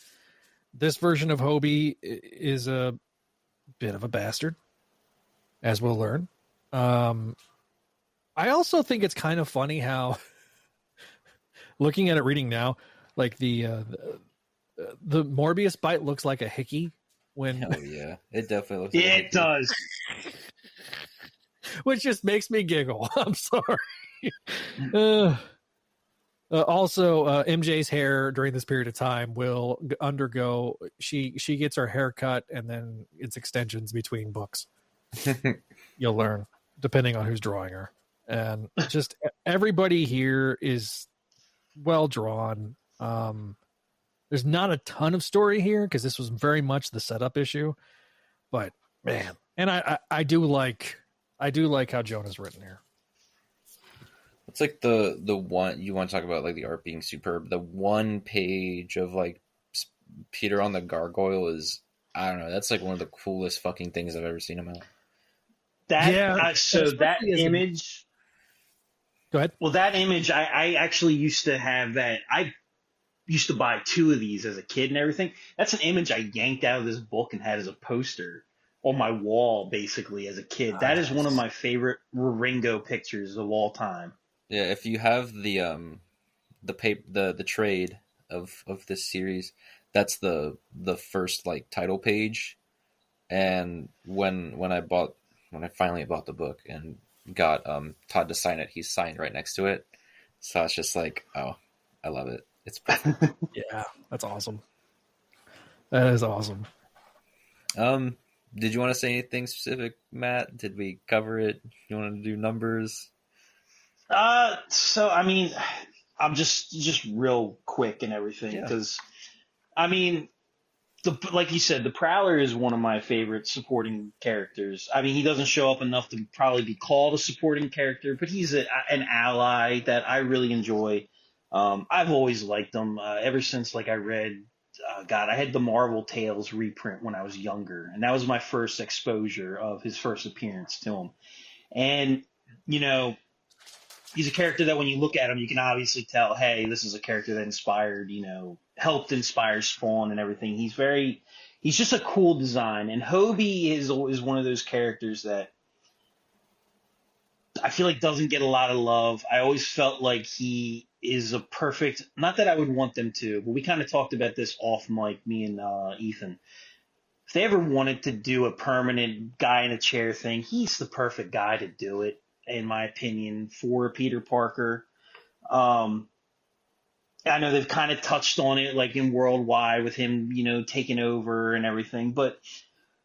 Speaker 3: This version of Hobie is a bit of a bastard, as we'll learn. I also think it's kind of funny how, looking at it reading now, like the Morbius bite looks like a hickey when.
Speaker 1: Oh yeah, it definitely looks.
Speaker 2: Yeah,
Speaker 1: like
Speaker 2: it does.
Speaker 3: Which just makes me giggle. I'm sorry. Also, MJ's hair during this period of time will undergo. She gets her hair cut, and then it's extensions between books. You'll learn, depending on who's drawing her. And just everybody here is well drawn. There's not a ton of story here because this was very much the setup issue. But man, and I do like how Jonah's written here.
Speaker 1: It's like the one you want to talk about, like the art being superb. The one page of like Peter on the gargoyle is, I don't know, that's like one of the coolest fucking things I've ever seen him out.
Speaker 2: That image.
Speaker 3: Go ahead.
Speaker 2: Well, that image, I actually used to have that. I used to buy 2 of these as a kid and everything. That's an image I yanked out of this book and had as a poster on my wall, basically, as a kid. Nice. That is one of my favorite Ringo pictures of all time.
Speaker 1: Yeah, if you have the trade of this series, that's the first like title page. And when I finally bought the book and got Todd to sign it, he signed right next to it. So it's just like, oh, I love it. It's perfect.
Speaker 3: Yeah, that's awesome. That is awesome.
Speaker 1: Did you want to say anything specific, Matt? Did we cover it? You want to do numbers?
Speaker 2: So I mean, I'm just real quick and everything because, I mean, like you said, the Prowler is one of my favorite supporting characters. I mean, he doesn't show up enough to probably be called a supporting character, but he's an ally that I really enjoy. I've always liked him ever since like I read. I had the Marvel Tales reprint when I was younger, and that was my first exposure of his first appearance to him. And you know, he's a character that when you look at him, you can obviously tell, hey, this is a character that helped inspire Spawn and everything. He's just a cool design. And Hobie is one of those characters that I feel like doesn't get a lot of love. I always felt like he is a perfect, not that I would want them to, but we kind of talked about this off mic, me and Ethan. If they ever wanted to do a permanent guy in a chair thing, he's the perfect guy to do it, in my opinion, for Peter Parker. I know they've kind of touched on it, like in Worldwide with him, taking over and everything. But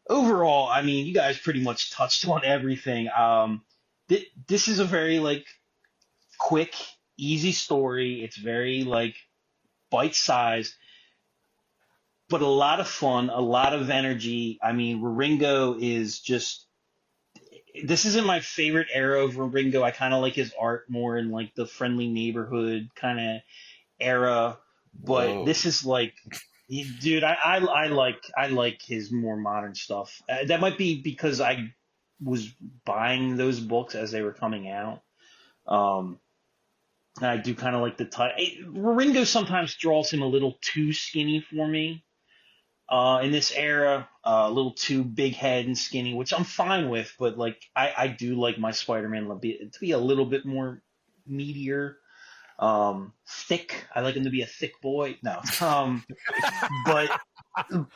Speaker 2: overall, I mean, you guys pretty much touched on everything. This is a very, like, quick, easy story. It's very, like, bite-sized, but a lot of fun, a lot of energy. I mean, Ringo is just... This isn't my favorite era of Ringo. I kind of like his art more in like the friendly neighborhood kind of era, but Whoa. This is like, dude, I like his more modern stuff. That might be because I was buying those books as they were coming out. And I do kind of like the type. Ringo sometimes draws him a little too skinny for me. In this era, a little too big head and skinny, which I'm fine with, but like I do like my Spider-Man to be a little bit more meatier, thick. I like him to be a thick boy. No, but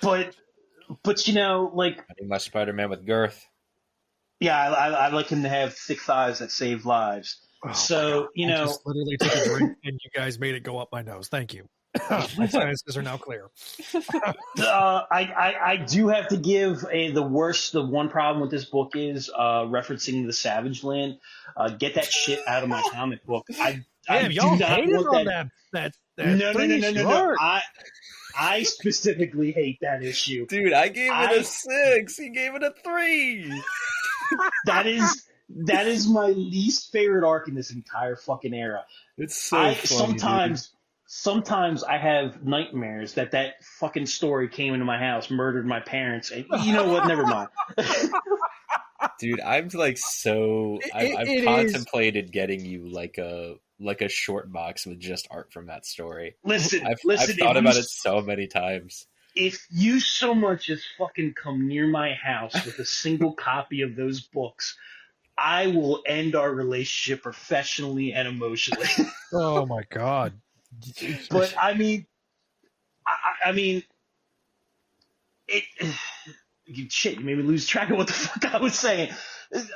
Speaker 2: like
Speaker 1: I need my Spider-Man with girth.
Speaker 2: Yeah, I like him to have thick thighs that save lives.
Speaker 3: Oh,
Speaker 2: so
Speaker 3: I just literally took a drink and you guys made it go up my nose. Thank you. My sinuses are now clear.
Speaker 2: I do have to give the one problem with this book is referencing the Savage Land. Get that shit out of my comic book.
Speaker 3: Damn, y'all hated on that.
Speaker 2: No. I specifically hate that issue.
Speaker 1: Dude, I gave it a 6. He gave it a 3.
Speaker 2: That is my least favorite arc in this entire fucking era.
Speaker 1: It's so funny,
Speaker 2: sometimes I have nightmares that fucking story came into my house, murdered my parents. And you know what? Never mind.
Speaker 1: Dude, I'm like I've contemplated getting you like a short box with just art from that story.
Speaker 2: Listen,
Speaker 1: I've thought about it so many times.
Speaker 2: If you so much as fucking come near my house with a single copy of those books, I will end our relationship professionally and emotionally.
Speaker 3: Oh my God.
Speaker 2: But I mean, shit, you made me lose track of what the fuck I was saying.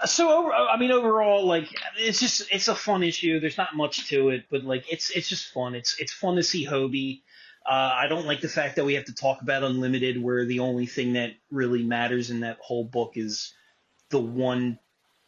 Speaker 2: So, overall, like, it's a fun issue. There's not much to it, but like, it's just fun. It's fun to see Hobie. I don't like the fact that we have to talk about Unlimited, where the only thing that really matters in that whole book is the one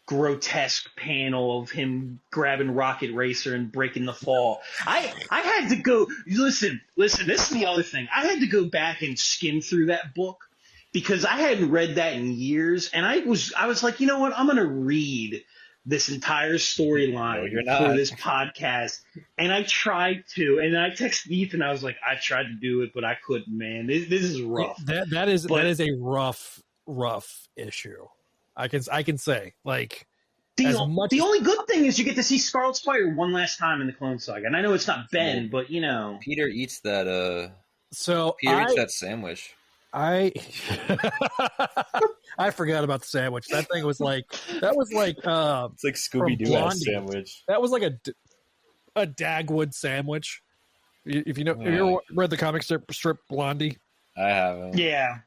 Speaker 2: grotesque panel of him grabbing Rocket Racer and breaking the fall. I had to go listen, this is the other thing. I had to go back and skim through that book because I hadn't read that in years, and I was like, you know what, I'm gonna read this entire storyline for this podcast. And I tried to, and I texted Ethan, I was like, I tried to do it, but I couldn't, man. This is rough.
Speaker 3: That is a rough issue. I can say, like,
Speaker 2: the only good thing is you get to see Scarlet Spider one last time in the Clone Saga. And I know it's not Ben, but you know.
Speaker 1: Peter eats that sandwich.
Speaker 3: I forgot about the sandwich. That was like
Speaker 1: it's like Scooby-Doo sandwich.
Speaker 3: That was like a Dagwood sandwich. If you know, have you ever read the comic strip Blondie?
Speaker 1: I haven't.
Speaker 2: Yeah.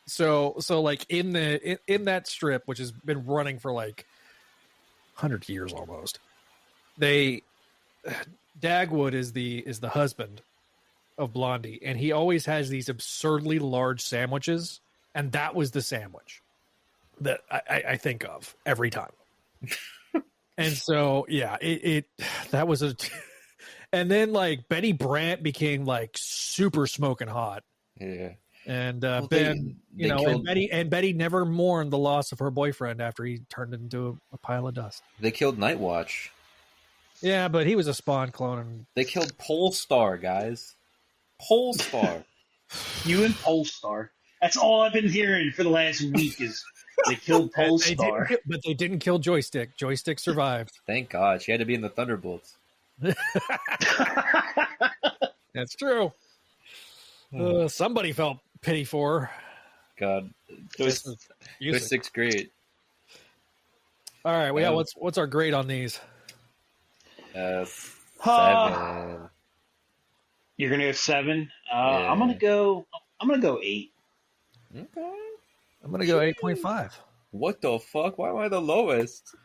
Speaker 3: So like in that strip, which has been running for like 100 years almost, Dagwood is the husband of Blondie, and he always has these absurdly large sandwiches, and that was the sandwich that I think of every time. And so yeah, that was and then like Betty Brant became like super smoking hot.
Speaker 1: Yeah.
Speaker 3: And Ben, and Betty never mourned the loss of her boyfriend after he turned into a pile of dust.
Speaker 1: They killed Nightwatch.
Speaker 3: Yeah, but he was a Spawn clone. And
Speaker 1: they killed Polestar, guys. Polestar.
Speaker 2: You and Polestar. That's all I've been hearing for the last week is they killed Polestar.
Speaker 3: But they didn't kill Joystick. Joystick survived.
Speaker 1: Thank God. She had to be in the Thunderbolts.
Speaker 3: That's true. Somebody felt pity for her.
Speaker 1: God. Joystick's great.
Speaker 3: All right, what's our grade on these?
Speaker 1: 7.
Speaker 2: You're gonna go 7.
Speaker 1: Yeah.
Speaker 2: I'm gonna go 8.
Speaker 1: Okay.
Speaker 3: I'm gonna go 8.5.
Speaker 1: What the fuck? Why am I the lowest?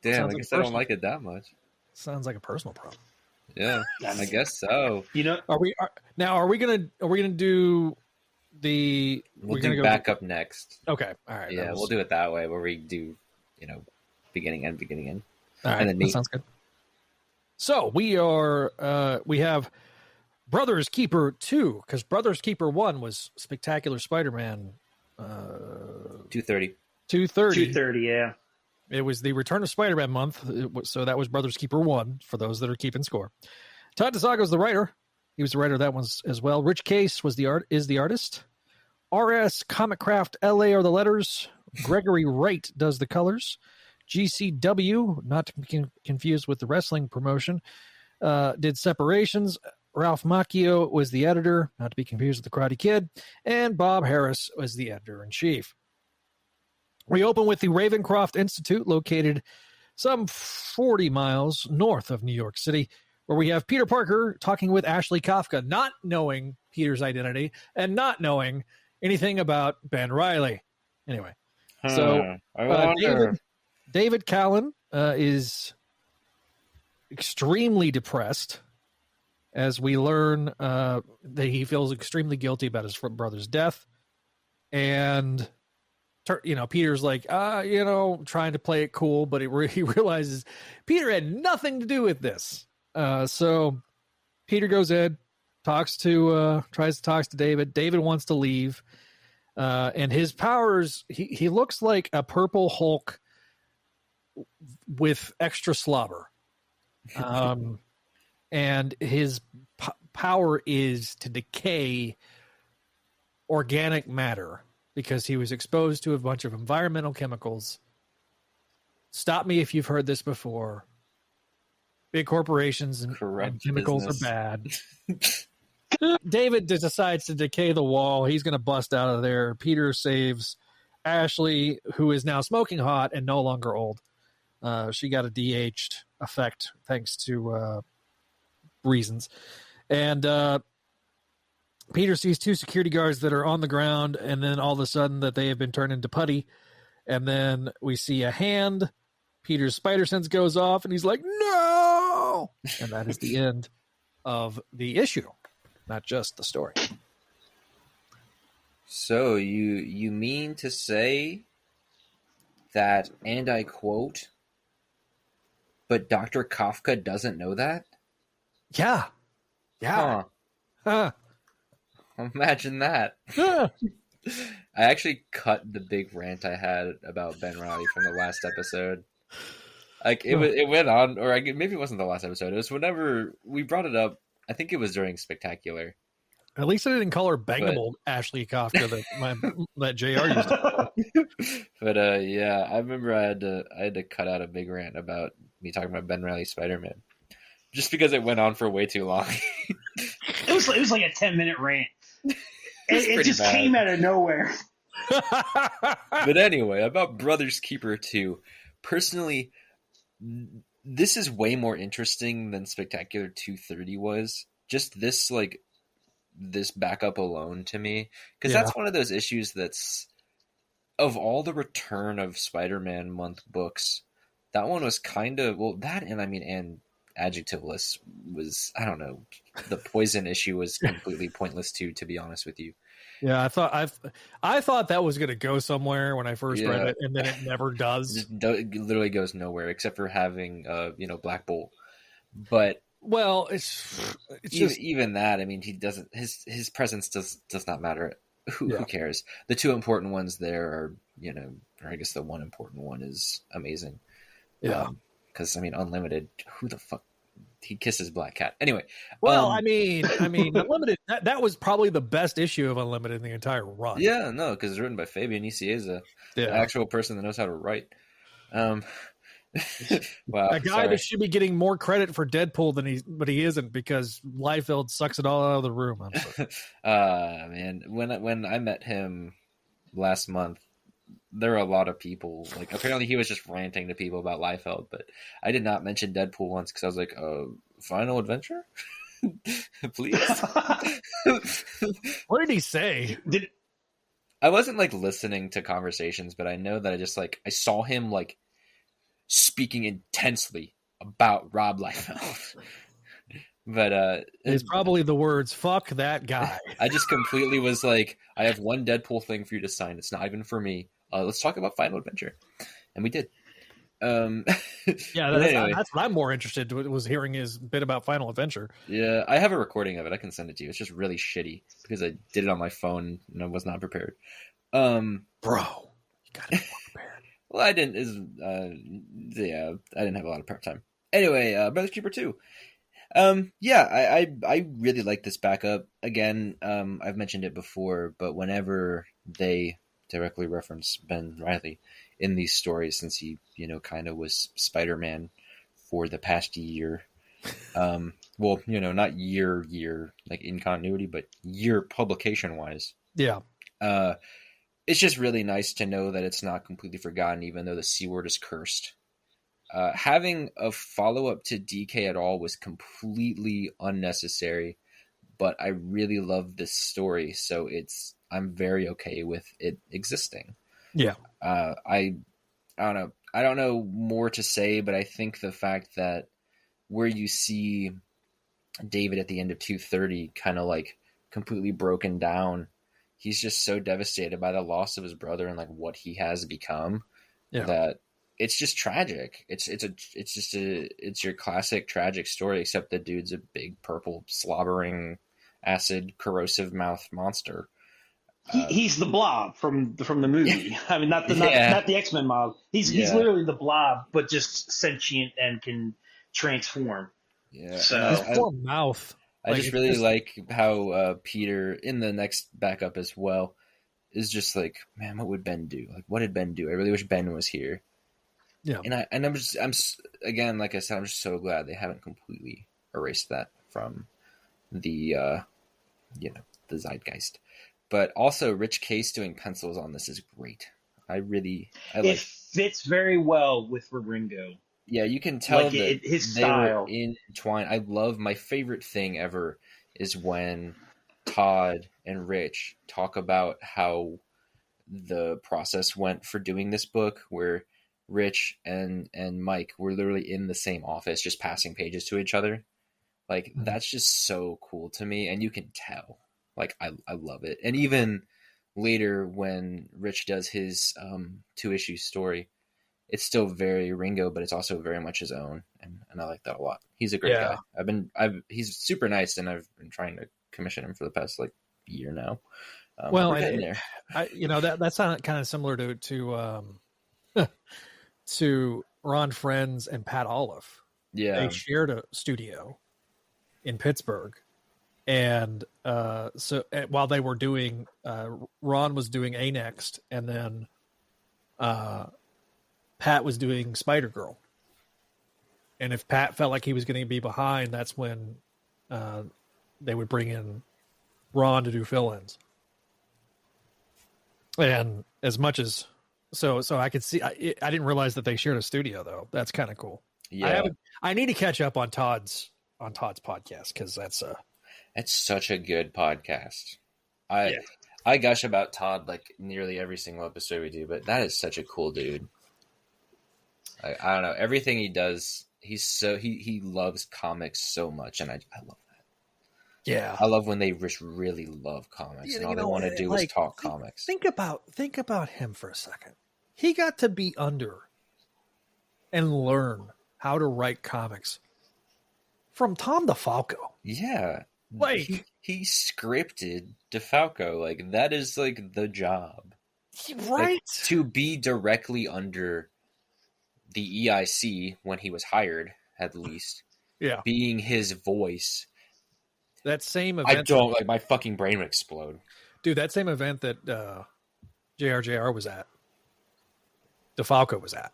Speaker 1: Damn, I guess I don't like it that much.
Speaker 3: Sounds like a personal problem.
Speaker 1: Yeah, I guess so.
Speaker 2: You know,
Speaker 3: are we gonna do the?
Speaker 1: We'll do back up next.
Speaker 3: Okay, all right.
Speaker 1: Yeah, we'll do it that way where we do, beginning end.
Speaker 3: All right,
Speaker 1: and then
Speaker 3: that sounds good. So we have Brothers Keeper 2, because Brothers Keeper 1 was Spectacular Spider-Man
Speaker 1: 230.
Speaker 2: 230, yeah.
Speaker 3: It was the Return of Spider-Man month, so that was Brothers Keeper 1, for those that are keeping score. Todd DeSago was the writer. He was the writer of that one as well. Rich Case is the artist. RS Comic Craft LA are the letters. Gregory Wright does the colors. GCW, not to be confused with the wrestling promotion, did separations. Ralph Macchio was the editor, not to be confused with the Karate Kid. And Bob Harris was the editor-in-chief. We open with the Ravencroft Institute, located some 40 miles north of New York City, where we have Peter Parker talking with Ashley Kafka, not knowing Peter's identity and not knowing anything about Ben Reilly. Anyway, so David Callan is extremely depressed as we learn that he feels extremely guilty about his brother's death. And Peter's like, trying to play it cool, but he realizes Peter had nothing to do with this. So Peter goes in, tries to talk to David. David wants to leave. And his powers, he looks like a purple Hulk with extra slobber. and his power is to decay organic matter because he was exposed to a bunch of environmental chemicals. Stop me if you've heard this before. Big corporations and chemicals are bad. David decides to decay the wall. He's going to bust out of there. Peter saves Ashley, who is now smoking hot and no longer old. She got a de-aged effect thanks to reasons. And Peter sees two security guards that are on the ground, and then all of a sudden that they have been turned into putty. And then we see a hand. Peter's spider sense goes off, and he's like, no! And that is the end of the issue, not just the story.
Speaker 1: So you mean to say that, and I quote, but Dr. Kafka doesn't know that?
Speaker 3: Yeah. Yeah.
Speaker 1: Huh. Imagine that.
Speaker 3: Huh.
Speaker 1: I actually cut the big rant I had about Ben Reilly from the last episode. Like it went on, or maybe it wasn't the last episode. It was whenever we brought it up. I think it was during Spectacular.
Speaker 3: At least I didn't call her bangable Ashley Kafka that JR used to call her.
Speaker 1: But yeah, I remember I had to cut out a big rant about me talking about Ben Reilly Spider-Man, just because it went on for way too long.
Speaker 2: It was like a 10-minute rant. It just came out of nowhere.
Speaker 1: But anyway, about Brothers Keeper 2. Personally, this is way more interesting than Spectacular 230 was. Just this backup alone to me. Because that's one of those issues that's, of all the Return of Spider-Man month books, that one was kind of, well, that and Adjectiveless was, I don't know, the Poison issue was completely pointless too, to be honest with you.
Speaker 3: Yeah, I thought that was going to go somewhere when I first read it, and then it never does.
Speaker 1: It literally goes nowhere except for having Black Bolt. But
Speaker 3: well, it's just
Speaker 1: even that. I mean, he doesn't. His presence does not matter. Who cares? The two important ones there are, or I guess the one important one is Amazing.
Speaker 3: Yeah,
Speaker 1: because Unlimited. Who the fuck? He kisses Black Cat. Anyway.
Speaker 3: Well, I mean, Unlimited. That was probably the best issue of Unlimited in the entire run.
Speaker 1: Yeah, no, because it's written by Fabian Nicieza, the actual person that knows how to write. Wow,
Speaker 3: a guy that should be getting more credit for Deadpool but he isn't, because Liefeld sucks it all out of the room.
Speaker 1: Man, when I met him last month, there were a lot of people, apparently he was just ranting to people about Liefeld, but I did not mention Deadpool once because I was like, Final Adventure? Please?
Speaker 3: What did he say?
Speaker 1: I wasn't listening to conversations, but I know that I saw him speaking intensely about Rob Liefeld. But
Speaker 3: it's probably the words, fuck that guy.
Speaker 1: I just completely was like, I have one Deadpool thing for you to sign. It's not even for me. Let's talk about Final Adventure. And we did.
Speaker 3: Yeah, that's what I'm more interested in, was hearing his bit about Final Adventure.
Speaker 1: Yeah, I have a recording of it. I can send it to you. It's just really shitty because I did it on my phone and I was not prepared.
Speaker 3: Bro, you gotta be more prepared.
Speaker 1: Well, I didn't. I didn't have a lot of prep time. Anyway, Brothers Keeper 2. I really like this backup. Again, I've mentioned it before, but whenever they directly reference Ben Reilly in these stories, since he, kind of was Spider-Man for the past year. Well, not year, in continuity, but year publication wise.
Speaker 3: Yeah.
Speaker 1: It's just really nice to know that it's not completely forgotten, even though the C word is cursed. Having a follow-up to DK at all was completely unnecessary, but I really love this story, so I'm very okay with it existing.
Speaker 3: Yeah.
Speaker 1: I don't know. I don't know more to say, but I think the fact that where you see David at the end of 230 kind of completely broken down, he's just so devastated by the loss of his brother and what he has become that it's just tragic. It's your classic tragic story, except the dude's a big purple slobbering acid corrosive mouth monster.
Speaker 2: He's the Blob from the movie. I mean, not the X-Men mob. He's literally the Blob, but just sentient and can transform.
Speaker 1: Yeah,
Speaker 2: So
Speaker 1: and
Speaker 3: His poor mouth.
Speaker 1: I just really like how Peter in the next backup as well is just like, man, what would Ben do? Like, what did Ben do? I really wish Ben was here.
Speaker 3: Yeah,
Speaker 1: and I'm again, like I said, I'm just so glad they haven't completely erased that from the the zeitgeist. But also, Rich Case doing pencils on this is great.
Speaker 2: It fits very well with Ringo.
Speaker 1: Yeah, you can tell
Speaker 2: like
Speaker 1: that
Speaker 2: his
Speaker 1: they
Speaker 2: style.
Speaker 1: were entwined. I love, my favorite thing ever is when Todd and Rich talk about how the process went for doing this book, where Rich and Mike were literally in the same office, just passing pages to each other. Like, that's just so cool to me, and you can tell. Like, I love it. And even later when Rich does his 2-issue story, it's still very Ringo, but it's also very much his own, and I like that a lot. He's a great guy. He's super nice, and I've been trying to commission him for the past year now.
Speaker 3: Well, that's kind of similar to Ron Friends and Pat Olive.
Speaker 1: Yeah,
Speaker 3: they shared a studio in Pittsburgh, and so while they were doing, Ron was doing A-Next, and then Pat was doing Spider-Girl. And if Pat felt like he was going to be behind, that's when they would bring in Ron to do fill-ins. And as much as so I could see, I didn't realize that they shared a studio, though. That's kind of cool.
Speaker 1: Yeah,
Speaker 3: I need to catch up on Todd's podcast, because that's
Speaker 1: such a good podcast. I gush about Todd like nearly every single episode we do, but that is such a cool dude. I don't know, everything he does. He loves comics so much, and I love that.
Speaker 3: Yeah,
Speaker 1: I love when they just really love comics, and all they want to do is talk comics.
Speaker 3: Think about him for a second. He got to be under and learn how to write comics from Tom DeFalco.
Speaker 1: Yeah,
Speaker 3: like
Speaker 1: he scripted DeFalco. Like, that is like the job,
Speaker 3: right?
Speaker 1: Like, to be directly under the EIC when he was hired, at least.
Speaker 3: Yeah,
Speaker 1: being his voice.
Speaker 3: That same event.
Speaker 1: I don't like, my fucking brain would explode,
Speaker 3: dude. That same event that JRJR was at, DeFalco was at.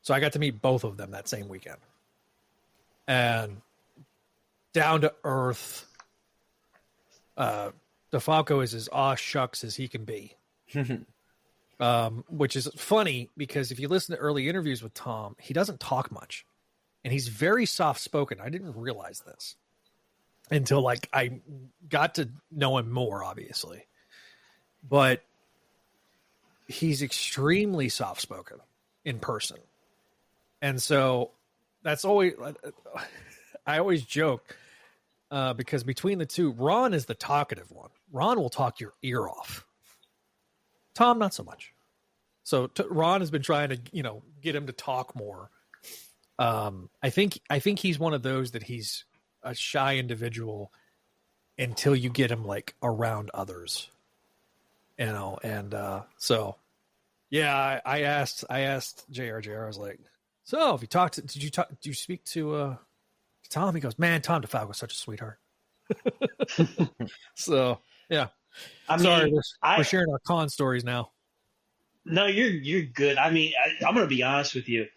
Speaker 3: So I got to meet both of them that same weekend, and down to earth. DeFalco is as aw shucks as he can be. Which is funny, because if you listen to early interviews with Tom, he doesn't talk much, and he's very soft spoken. I didn't realize this until I got to know him more, obviously, but he's extremely soft spoken in person. And so that's always, I always joke, because between the two, Ron is the talkative one. Ron will talk your ear off. Tom, not so much. So Ron has been trying to, get him to talk more. I think he's one of those that he's a shy individual until you get him around others, and so yeah, I asked JRJR, I was like, so if you talked to, did you speak to Tom? He goes, man, Tom DeFalco was such a sweetheart. So yeah, sorry, we're sharing our con stories now.
Speaker 2: No, you're good. I mean, I'm gonna be honest with you.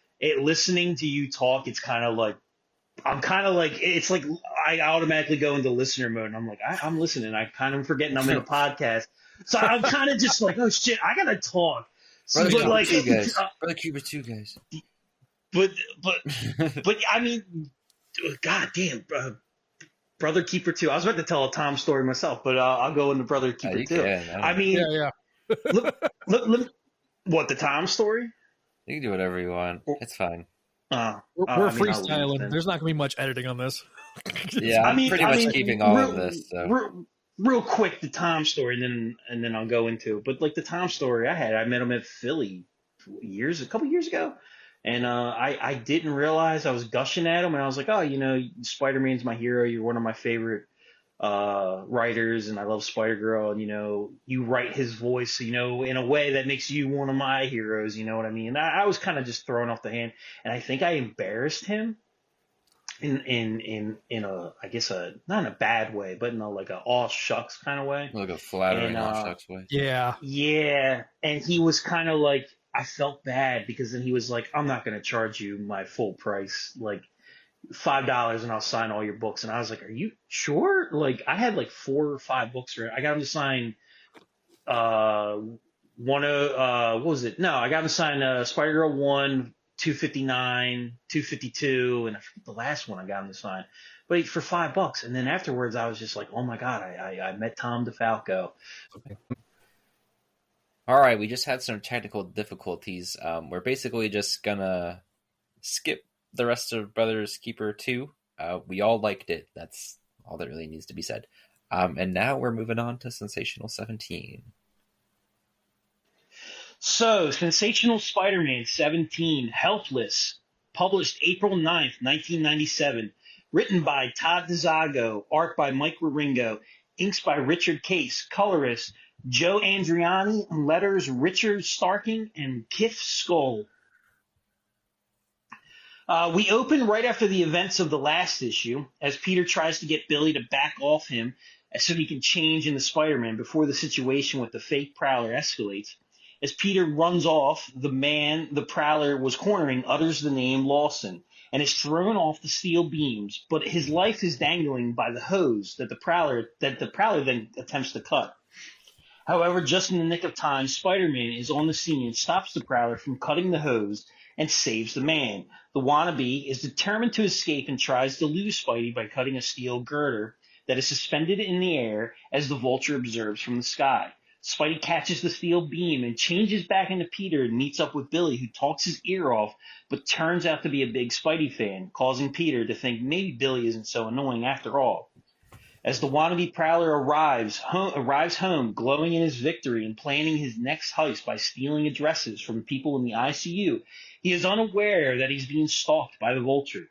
Speaker 2: Listening to you talk, it's kind of like, it's like I automatically go into listener mode, and I'm like, I'm listening. I kind of forgetting I'm in a podcast, so I'm kind of just like, oh shit, I gotta talk.
Speaker 1: Brother Cooper 2 guys.
Speaker 2: But I mean, god damn, Brother Keeper 2. I was about to tell a Tom story myself, but I'll go into Brother Keeper 2. I mean,
Speaker 3: yeah.
Speaker 2: look, what, the Tom story?
Speaker 1: You can do whatever you want. It's fine.
Speaker 3: We're freestyling. There's not going to be much editing on this.
Speaker 1: Yeah, I'm pretty much keeping all of this. So.
Speaker 2: Real quick, the Tom story, and then I'll go into it. But the Tom story I met him at Philly a couple years ago, and I didn't realize I was gushing at him, and I was like, oh, Spider-Man's my hero. You're one of my favorite writers, and I love Spider-Girl, and you write his voice, in a way that makes you one of my heroes, you know what I mean? I was kind of just thrown off the hand, and I think I embarrassed him in a, I guess, a not in a bad way, but in a like a all shucks kind of way.
Speaker 1: Like a flattering
Speaker 2: And
Speaker 1: all shucks way.
Speaker 3: Yeah.
Speaker 2: yeah, and he was kind of like, I felt bad because then he was like, I'm not going to charge you my full price, like $5, and I'll sign all your books. And I was like, are you sure? Like, I had like 4 or 5 books for it. I got him to sign uh what was it? No, I got him to sign Spider Girl 1, 259, 252, and I forget the last one I got him to sign. But for $5, and then afterwards I was just like, oh my god, I met Tom DeFalco.
Speaker 1: All right, we just had some technical difficulties. We're basically just gonna skip the rest of Brothers Keeper 2. We all liked it. That's all that really needs to be said. And now we're moving on to Sensational 17.
Speaker 2: So, Sensational Spider-Man 17, Helpless, published April 9th, 1997, written by Todd DeZago, art by Mike Wieringo, inks by Richard Case, colorist Joe Andriani, letters Richard Starking and Kif Skull. We open right after the events of the last issue, as Peter tries to get Billy to back off him so he can change into Spider-Man before the situation with the fake Prowler escalates. As Peter runs off, the man the Prowler was cornering utters the name Lawson and is thrown off the steel beams, but his life is dangling by the hose that the Prowler then attempts to cut. However, just in the nick of time, Spider-Man is on the scene and stops the Prowler from cutting the hose and saves the man. The wannabe is determined to escape and tries to lose Spidey by cutting a steel girder that is suspended in the air as the Vulture observes from the sky. Spidey catches the steel beam and changes back into Peter and meets up with Billy, who talks his ear off, but turns out to be a big Spidey fan, causing Peter to think maybe Billy isn't so annoying after all. As the wannabe Prowler arrives home, glowing in his victory and planning his next heist by stealing addresses from people in the ICU, he is unaware that he's being stalked by the Vulture.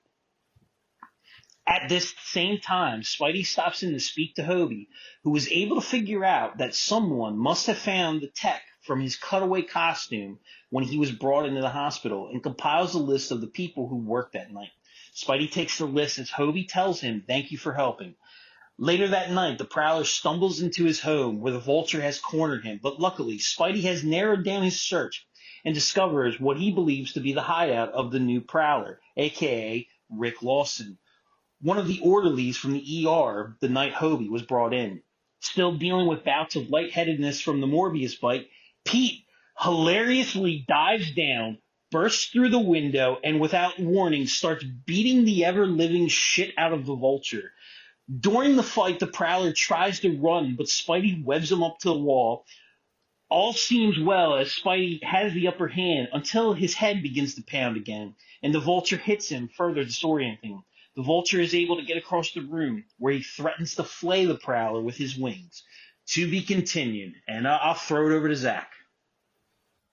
Speaker 2: At this same time, Spidey stops in to speak to Hobie, who was able to figure out that someone must have found the tech from his cutaway costume when he was brought into the hospital, and compiles a list of the people who worked that night. Spidey takes the list as Hobie tells him, "Thank you for helping." Later that night, the Prowler stumbles into his home where the Vulture has cornered him, but luckily, Spidey has narrowed down his search and discovers what he believes to be the hideout of the new Prowler, aka Rick Lawson, one of the orderlies from the ER the night Hobie was brought in. Still dealing with bouts of lightheadedness from the Morbius bite, Pete hilariously dives down, bursts through the window, and without warning starts beating the ever-living shit out of the Vulture. During the fight, the Prowler tries to run, but Spidey webs him up to the wall. All seems well as Spidey has the upper hand until his head begins to pound again, and the Vulture hits him, further disorienting him. The Vulture is able to get across the room, where he threatens to flay the Prowler with his wings. To be continued, and I'll throw it over to Zach.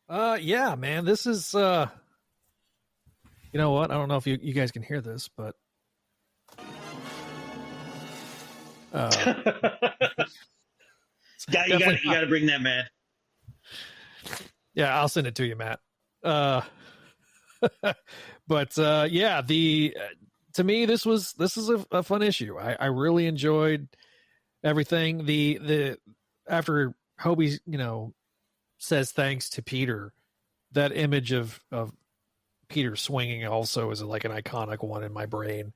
Speaker 3: Yeah, man, this is, you know what? I don't know if you guys can hear this, but
Speaker 2: You got to bring that, man.
Speaker 3: Yeah, I'll send it to you, Matt. But yeah, to me, this is a fun issue. I really enjoyed everything. The after Hobie, says thanks to Peter, that image of Peter swinging also is like an iconic one in my brain.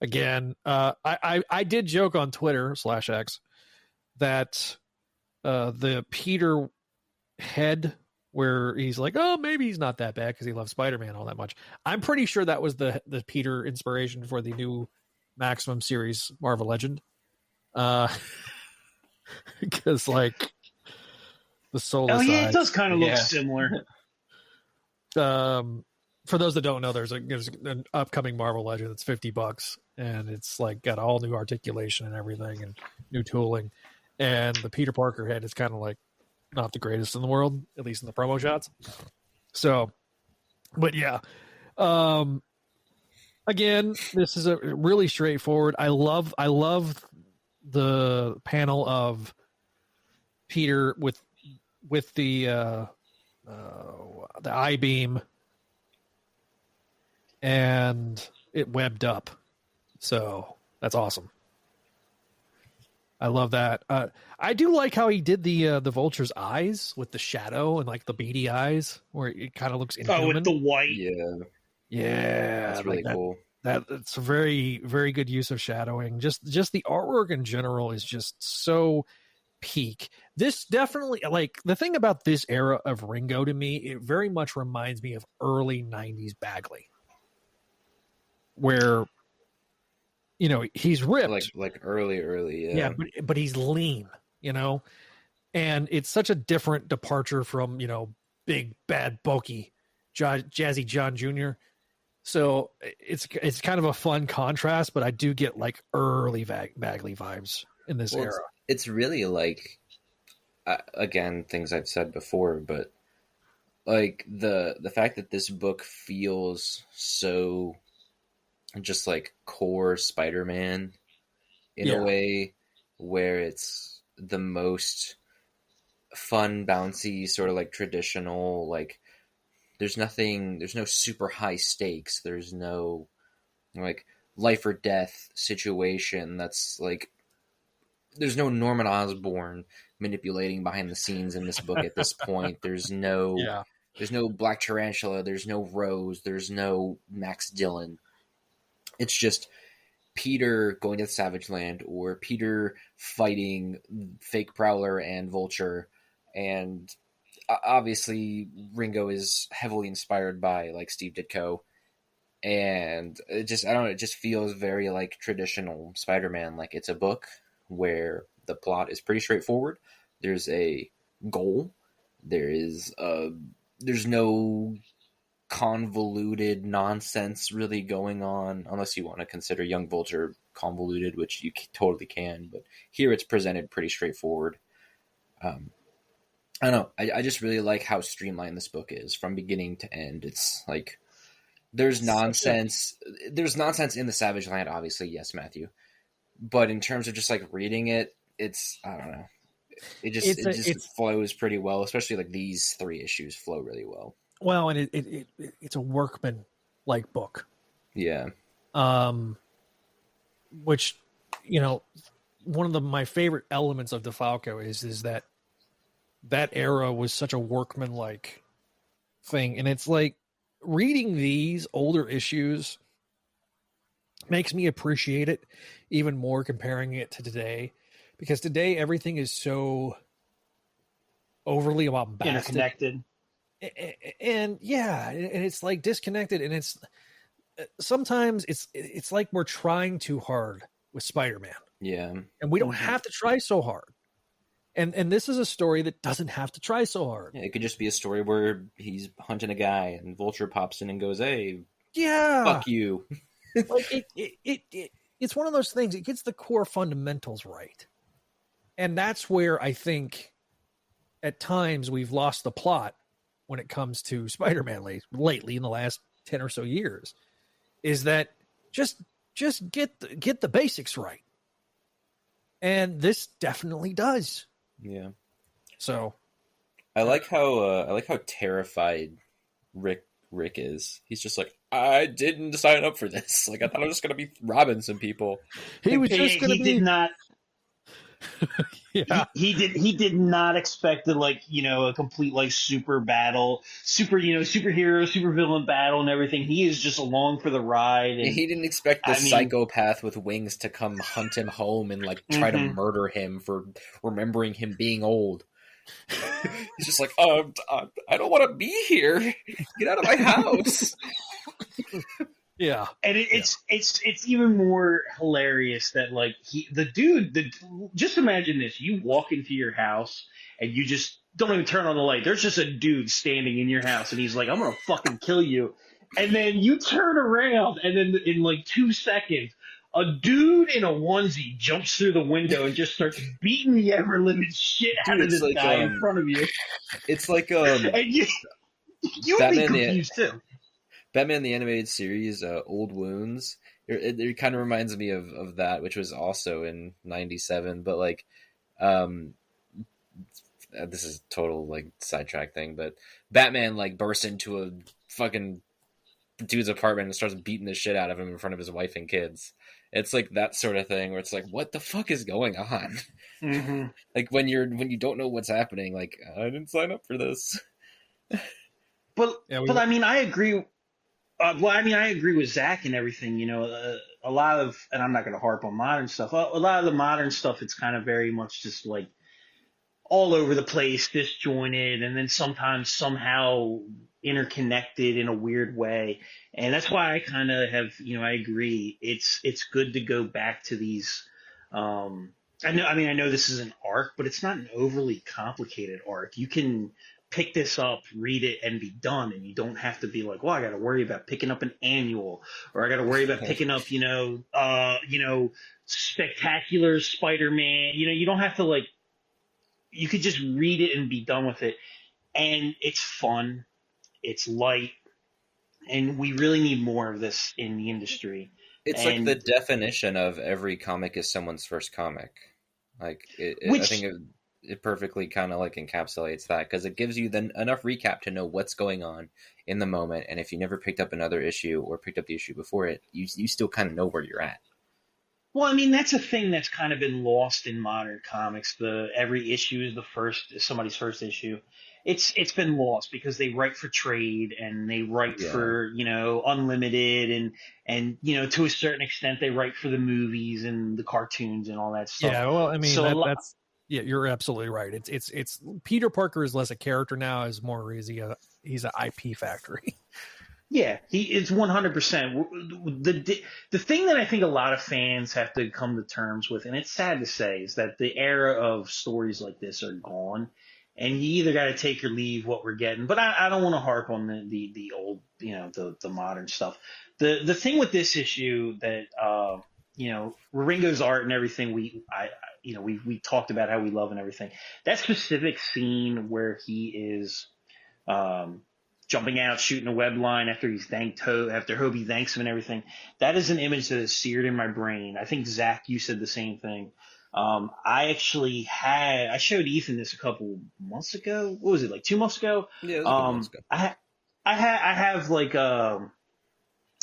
Speaker 3: Again, I did joke on Twitter /X that the Peter head where he's like, oh, maybe he's not that bad because he loves Spider-Man all that much. I'm pretty sure that was the Peter inspiration for the new Maximum series Marvel Legend. Because like the soul.
Speaker 2: Oh yeah, it does kind of look similar.
Speaker 3: For those that don't know, there's an upcoming Marvel Legend that's $50, and it's like got all new articulation and everything and new tooling. And the Peter Parker head is kind of like not the greatest in the world, at least in the promo shots. So, but yeah, again, this is a really straightforward. I love the panel of Peter with the I-beam and it webbed up So that's awesome. I love that. I do like how he did the Vulture's eyes with the shadow and like the beady eyes, where it kind of looks inhuman.
Speaker 2: Oh, with the white.
Speaker 3: Yeah,
Speaker 1: that's really cool.
Speaker 3: That's a very, very good use of shadowing. Just the artwork in general is just so peak. This definitely, like, the thing about this era of Ringo to me, it very much reminds me of early 90s Bagley, where, you know, he's ripped,
Speaker 1: like early,
Speaker 3: yeah, but he's lean, you know, and it's such a different departure from, you know, big bad bulky Jazzy John Jr. So it's kind of a fun contrast, but I do get like early Bagley vibes in this era.
Speaker 1: It's really like, again, things I've said before, but like the fact that this book feels so just like core Spider-Man in a way, where it's the most fun, bouncy, sort of like traditional, like there's no super high stakes. There's no like life or death situation. That's like, there's no Norman Osborn manipulating behind the scenes in this book at this point. There's no Black Tarantula. There's no Rose. There's no Max Dillon. It's just Peter going to the Savage Land, or Peter fighting fake Prowler and Vulture. And obviously Ringo is heavily inspired by like Steve Ditko. And it just feels very like traditional Spider-Man. Like, it's a book where the plot is pretty straightforward. There's a goal. There's no convoluted nonsense really going on, unless you want to consider Young Vulture convoluted, which you totally can. But here it's presented pretty straightforward. I don't know. I just really like how streamlined this book is from beginning to end. It's like, there's nonsense. There's nonsense in the Savage Land, obviously. Yes, Matthew. But in terms of just like reading it, it's, I don't know. It just flows pretty well, especially like these 3 issues flow really well.
Speaker 3: Well, and it's a workman like book.
Speaker 1: Yeah.
Speaker 3: Which, you know, one of my favorite elements of DeFalco is that era was such a workman like thing. And it's like, reading these older issues makes me appreciate it even more, comparing it to today, because today everything is so overly bombastic,
Speaker 2: interconnected,
Speaker 3: and it's like disconnected, and it's sometimes it's like we're trying too hard with Spider-Man.
Speaker 1: Yeah,
Speaker 3: and we don't have to try so hard. And this is a story that doesn't have to try so hard.
Speaker 1: Yeah, it could just be a story where he's hunting a guy and Vulture pops in and goes, "Hey,
Speaker 3: yeah,
Speaker 1: fuck you."
Speaker 3: Like it's one of those things. It gets the core fundamentals right, and that's where I think at times we've lost the plot when it comes to Spider-Man lately in the last 10 or so years. Is that just get the basics right, and this definitely does.
Speaker 1: Yeah.
Speaker 3: So
Speaker 1: I like how terrified Rick is. He's just like, I didn't sign up for this. Like, I thought I was just gonna be robbing some people.
Speaker 3: He was just gonna be.
Speaker 2: Did not.
Speaker 3: Yeah.
Speaker 2: He did not expect a complete like superhero, super villain battle and everything. He is just along for the ride. And,
Speaker 1: he didn't expect the psychopath with wings to come hunt him home and like try to murder him for remembering him being old. He's just like, I don't want to be here. Get out of my house.
Speaker 3: Yeah,
Speaker 2: and it's even more hilarious that just imagine this: you walk into your house and you just don't even turn on the light. There's just a dude standing in your house, and he's like, "I'm gonna fucking kill you," and then you turn around, and then in like 2 seconds, a dude in a onesie jumps through the window and just starts beating the ever living shit out of this guy in front of you.
Speaker 1: It's like
Speaker 2: and you'd be confused too.
Speaker 1: Batman the Animated Series, Old Wounds, it kind of reminds me of that, which was also in 97, but like, this is a total like sidetrack thing, but Batman like bursts into a fucking dude's apartment and starts beating the shit out of him in front of his wife and kids. It's like that sort of thing where it's like, what the fuck is going on?
Speaker 2: Mm-hmm.
Speaker 1: Like when you don't know what's happening, like I didn't sign up for this.
Speaker 2: But
Speaker 3: Yeah,
Speaker 2: but I mean, I agree. I agree with Zach and everything. A lot of, and I'm not going to harp on modern stuff. A lot of the modern stuff, it's kind of very much just like all over the place, disjointed, and then sometimes somehow interconnected in a weird way. And that's why I kind of have, I agree. It's good to go back to these. I know this is an arc, but it's not an overly complicated arc. You can pick this up, read it, and be done, and you don't have to be like, well, I got to worry about picking up an annual, or I got to worry about picking up, Spectacular Spider-Man. You don't have to like. You could just read it and be done with it. And it's fun. It's light. And we really need more of this in the industry.
Speaker 1: It's like the definition of every comic is someone's first comic. Like, I think it perfectly kind of like encapsulates that, because it gives you enough recap to know what's going on in the moment. And if you never picked up another issue or picked up the issue before it, you still kind of know where you're at.
Speaker 2: Well, I mean, that's a thing that's kind of been lost in modern comics. Every issue is somebody's first issue. It's been lost because they write for trade and they write for, Unlimited and to a certain extent they write for the movies and the cartoons and all that stuff.
Speaker 3: Yeah, well, I mean,
Speaker 2: so
Speaker 3: that's you're absolutely right. It's Peter Parker is less a character now, is more he's an IP factory.
Speaker 2: Yeah, he is 100%. The thing that I think a lot of fans have to come to terms with, and it's sad to say, is that the era of stories like this are gone, and you either got to take or leave what we're getting. But I don't want to harp on the old, the modern stuff. The thing with this issue that Ringo's art and everything, we talked about how we love and everything. That specific scene where he is jumping out, shooting a web line after he's after Hobie thanks him and everything. That is an image that is seared in my brain. I think Zach, you said the same thing. I showed Ethan this a couple months ago. What was it, like 2 months ago?
Speaker 1: Yeah, it was a couple months ago.
Speaker 2: I have like a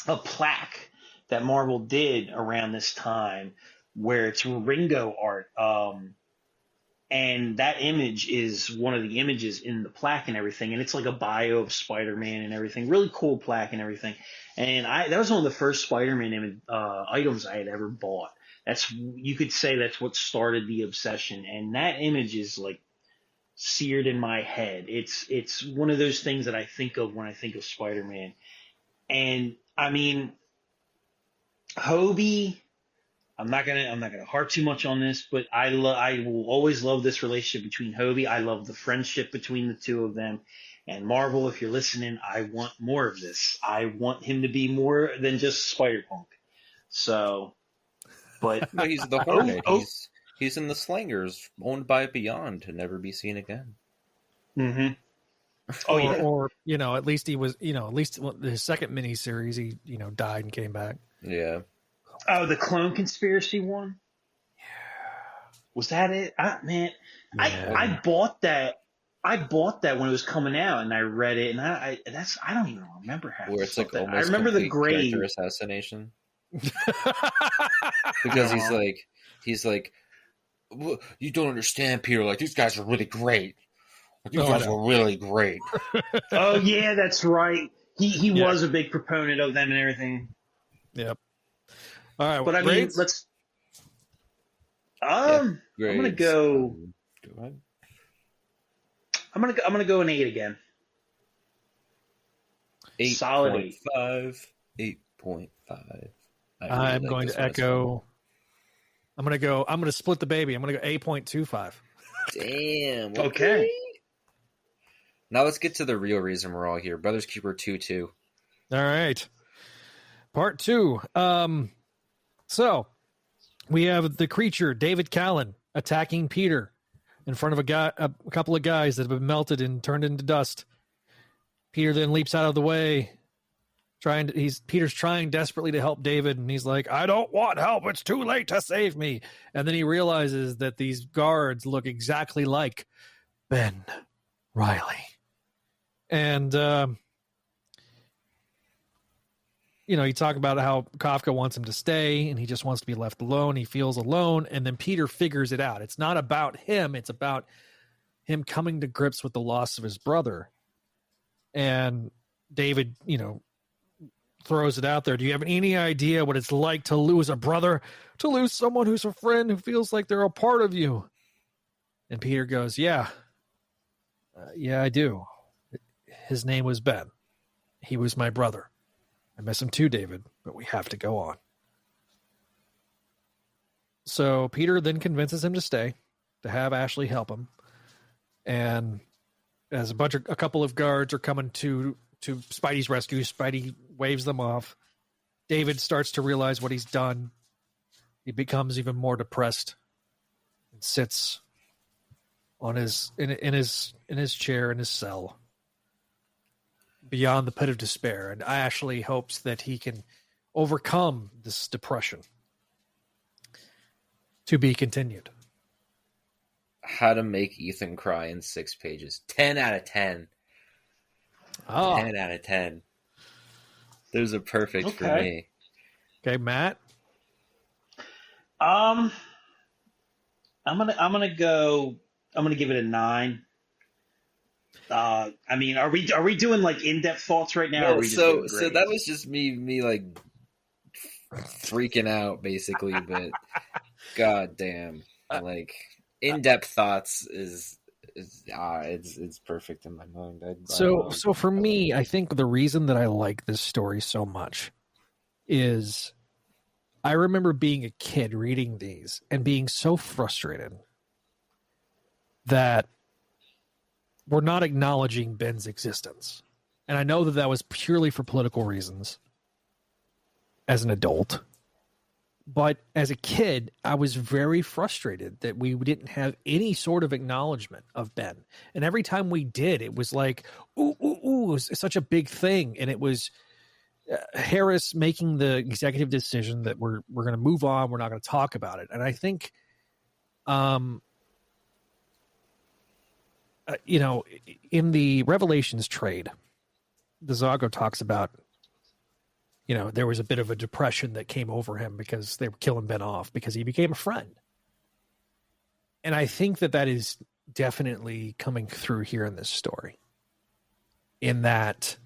Speaker 2: plaque that Marvel did around this time where it's Ringo art. And that image is one of the images in the plaque and everything. And it's like a bio of Spider-Man and everything. Really cool plaque and everything. And that was one of the first Spider-Man items I had ever bought. You could say that's what started the obsession. And that image is like seared in my head. It's one of those things that I think of when I think of Spider-Man. And I mean, Hobie, I'm not gonna harp too much on this, but I will always love this relationship between Hobie. I love the friendship between the two of them. And Marvel, if you're listening, I want more of this. I want him to be more than just Spider-Punk. So, but
Speaker 1: no, he's the Hornet. He's in the Slangers, owned by Beyond, to never be seen again.
Speaker 2: Mm-hmm.
Speaker 3: Or at least he was, at least his second miniseries, he died and came back.
Speaker 1: Yeah.
Speaker 2: Oh, the Clone Conspiracy one? Yeah. Was that it? Man, yeah. I bought that. I bought that when it was coming out, and I read it, and I don't even remember how.
Speaker 1: Where it's like almost
Speaker 2: I remember the grade
Speaker 1: character assassination. Because he's like, you don't understand, Peter. Like, these guys are really great. These guys were really great.
Speaker 2: Oh yeah, that's right. He was a big proponent of them and everything.
Speaker 3: Yep. All right,
Speaker 2: but I mean, let's. I'm gonna go.
Speaker 1: Go ahead.
Speaker 2: I'm gonna go an 8 again.
Speaker 1: 8.
Speaker 2: Solid
Speaker 1: 8.5. 8.5.
Speaker 3: I'm going to echo. I'm gonna split the baby. I'm gonna go 8.25.
Speaker 1: Damn.
Speaker 2: Okay.
Speaker 1: Now let's get to the real reason we're all here. Brothers Keeper 2-2.
Speaker 3: All right. Part 2. So we have the creature, David Callan, attacking Peter in front of a couple of guys that have been melted and turned into dust. Peter then leaps out of the way. Peter's trying desperately to help David, and he's like, I don't want help. It's too late to save me. And then he realizes that these guards look exactly like Ben Reilly. And you talk about how Kafka wants him to stay and he just wants to be left alone. He feels alone. And then Peter figures it out. It's not about him. It's about him coming to grips with the loss of his brother. And David, throws it out there. Do you have any idea what it's like to lose a brother, to lose someone who's a friend, who feels like they're a part of you? And Peter goes, yeah, I do. His name was Ben. He was my brother. I miss him too, David, but we have to go on. So Peter then convinces him to stay, to have Ashley help him. And as a couple of guards are coming to Spidey's rescue, Spidey waves them off. David starts to realize what he's done. He becomes even more depressed and sits on in his chair in his cell beyond the pit of despair. And Ashley hopes that he can overcome this depression. To be continued.
Speaker 1: How to make Ethan cry in 6 pages. 10 out of 10.
Speaker 3: Oh.
Speaker 1: 10 out of 10. Those are perfect for me.
Speaker 3: Okay, Matt.
Speaker 2: I'm gonna give it a 9. I mean, are we doing like in-depth thoughts right now?
Speaker 1: No, so that was just me like freaking out basically, but god damn, like in-depth thoughts is it's perfect in my mind.
Speaker 3: So for me, I think the reason that I like this story so much is I remember being a kid reading these and being so frustrated that we're not acknowledging Ben's existence. And I know that was purely for political reasons as an adult. But as a kid, I was very frustrated that we didn't have any sort of acknowledgement of Ben. And every time we did, it was like, ooh, it was such a big thing. And it was Harris making the executive decision that we're going to move on. We're not going to talk about it. And I think, in the Revelations trade, the Zago talks about, there was a bit of a depression that came over him because they were killing Ben off because he became a friend. And I think that is definitely coming through here in this story. In that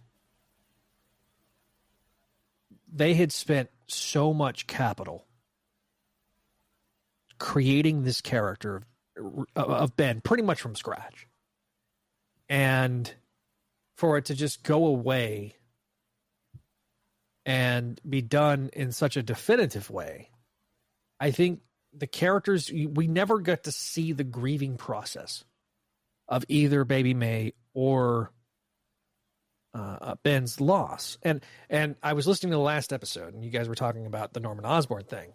Speaker 3: they had spent so much capital creating this character of Ben pretty much from scratch. And for it to just go away and be done in such a definitive way, I think the characters, we never got to see the grieving process of either Baby May or Ben's loss. And I was listening to the last episode, and you guys were talking about the Norman Osborn thing.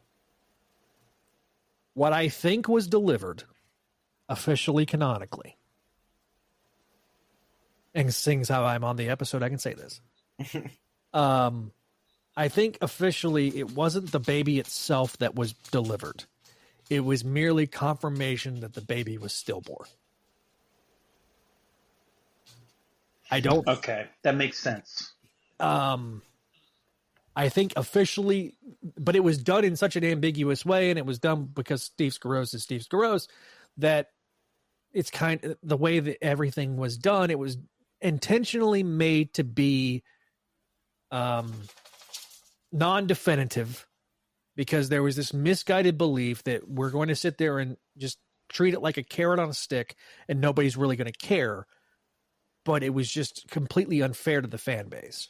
Speaker 3: What I think was delivered officially, canonically, and seeing how I'm on the episode, I can say this. I think officially it wasn't the baby itself that was delivered. It was merely confirmation that the baby was stillborn.
Speaker 2: Okay, that makes sense.
Speaker 3: I think officially, but it was done in such an ambiguous way, and it was done because Steve Skaros is Steve Skaros, that it's kind of the way that everything was done. It was intentionally made to be non-definitive because there was this misguided belief that we're going to sit there and just treat it like a carrot on a stick and nobody's really going to care. But it was just completely unfair to the fan base.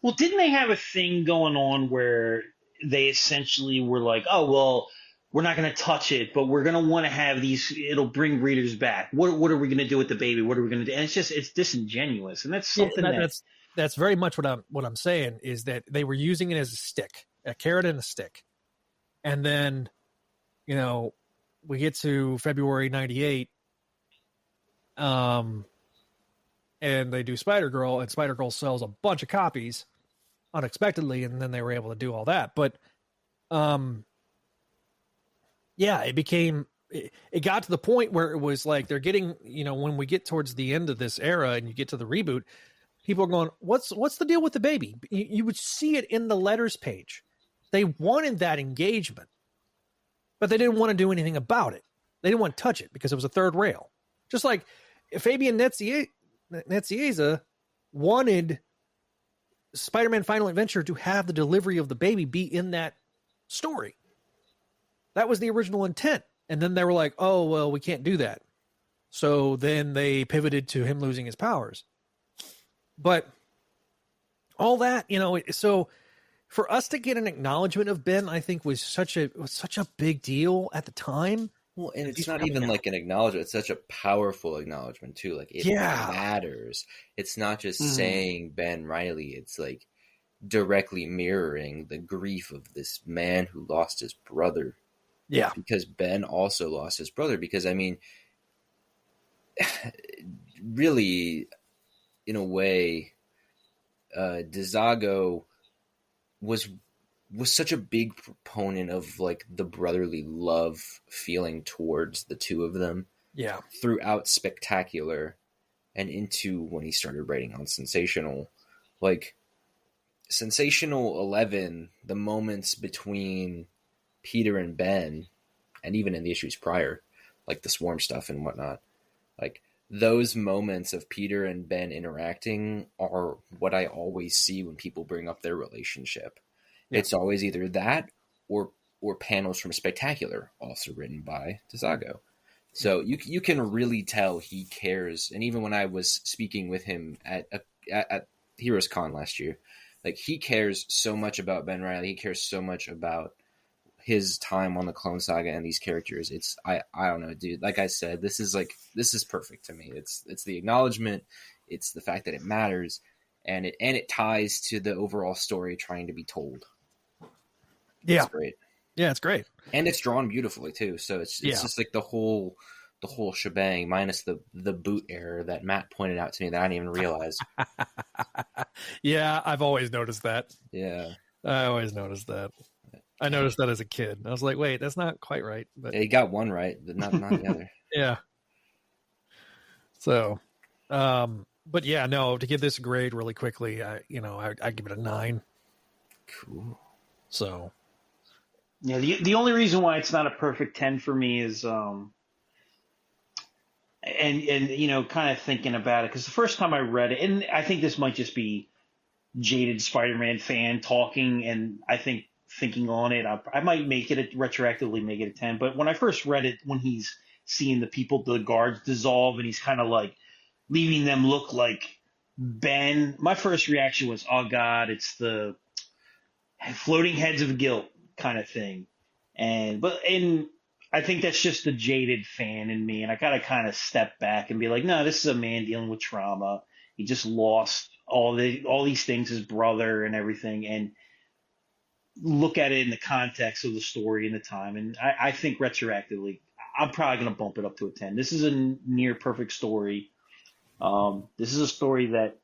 Speaker 2: Well, didn't they have a thing going on where they essentially were like, oh, well, we're not going to touch it, but we're going to want to have these, it'll bring readers back. What are we going to do with the baby? What are we going to do? And it's disingenuous. And that's something
Speaker 3: that's very much what I'm saying is that they were using it as a stick, a carrot and a stick. And then, we get to February 98, and they do Spider-Girl, and Spider-Girl sells a bunch of copies unexpectedly, and then they were able to do all that. But, it got to the point where it was like they're getting, when we get towards the end of this era and you get to the reboot, people are going, what's the deal with the baby? You would see it in the letters page. They wanted that engagement, but they didn't want to do anything about it. They didn't want to touch it because it was a third rail. Just like Fabian Nicieza wanted Spider-Man Final Adventure to have the delivery of the baby be in that story. That was the original intent. And then they were like, oh, well, we can't do that. So then they pivoted to him losing his powers. But all that, so for us to get an acknowledgement of Ben, I think was such a big deal at the time.
Speaker 1: Well, and it's not even like an acknowledgement. It's such a powerful acknowledgement too. Like it matters. It's not just saying Ben Reilly. It's like directly mirroring the grief of this man who lost his brother.
Speaker 3: Yeah.
Speaker 1: Because Ben also lost his brother. Because I mean, really, in a way, DeZago was such a big proponent of like the brotherly love feeling towards the two of them.
Speaker 3: Yeah.
Speaker 1: Throughout Spectacular and into when he started writing on Sensational. Like Sensational 11, the moments between Peter and Ben, and even in the issues prior, like the Swarm stuff and whatnot, like those moments of Peter and Ben interacting are what I always see when people bring up their relationship. Yeah. It's always either that or panels from Spectacular, also written by DeZago. So you can really tell he cares. And even when I was speaking with him at Heroes Con last year, like he cares so much about Ben Reilly. He cares so much about his time on the Clone Saga and these characters. It's I don't know, dude. Like I said, this is perfect to me. It's the acknowledgement. It's the fact that it matters, and it ties to the overall story trying to be told.
Speaker 3: Yeah,
Speaker 1: it's great.
Speaker 3: Yeah, it's great,
Speaker 1: and it's drawn beautifully too. So it's just like the whole shebang, minus the boot error that Matt pointed out to me that I didn't even realize.
Speaker 3: Yeah, I've always noticed that.
Speaker 1: Yeah,
Speaker 3: I always noticed that. I noticed that as a kid. I was like, wait, that's not quite right. But
Speaker 1: he got one right, but not the other.
Speaker 3: Yeah. So, but yeah, no, to give this a grade really quickly, I give it a 9.
Speaker 1: Cool.
Speaker 3: So.
Speaker 2: Yeah, the only reason why it's not a perfect 10 for me is, and kind of thinking about it, because the first time I read it, and I think this might just be jaded Spider-Man fan talking, and I think thinking on it, I might retroactively make it a 10. But when I first read it, when he's seeing the guards dissolve, and he's kind of like leaving them look like Ben, my first reaction was, oh God, it's the floating heads of guilt kind of thing. And I think that's just the jaded fan in me, and I gotta kind of step back and be like, no, this is a man dealing with trauma. He just lost all these things, his brother and everything, and look at it in the context of the story and the time. And I think retroactively, I'm probably going to bump it up to a 10. This is a near perfect story. This is a story that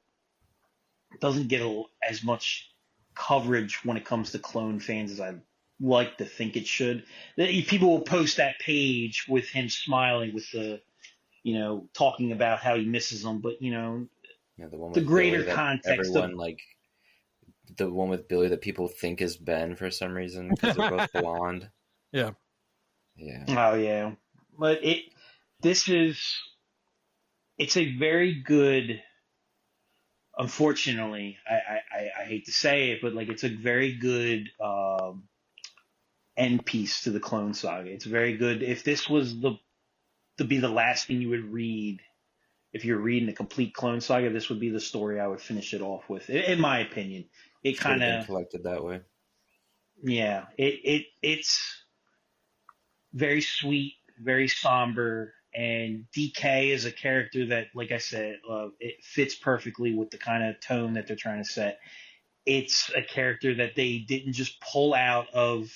Speaker 2: doesn't get as much coverage when it comes to clone fans as I'd like to think it should. People will post that page with him smiling with the, talking about how he misses them. But,
Speaker 1: the one with
Speaker 2: the greater
Speaker 1: Billy
Speaker 2: context
Speaker 1: the one with Billy that people think is Ben for some reason because they're both blonde.
Speaker 3: Yeah.
Speaker 1: Yeah.
Speaker 2: Oh yeah. But it's a very good, unfortunately, I hate to say it, but like it's a very good end piece to the Clone Saga. It's very good. If this was to be the last thing you would read, if you're reading a complete Clone Saga, this would be the story I would finish it off with, in my opinion. It kind of
Speaker 1: collected that way.
Speaker 2: Yeah, it's very sweet, very somber, and DK is a character that, like I said, it fits perfectly with the kind of tone that they're trying to set. It's a character that they didn't just pull out of,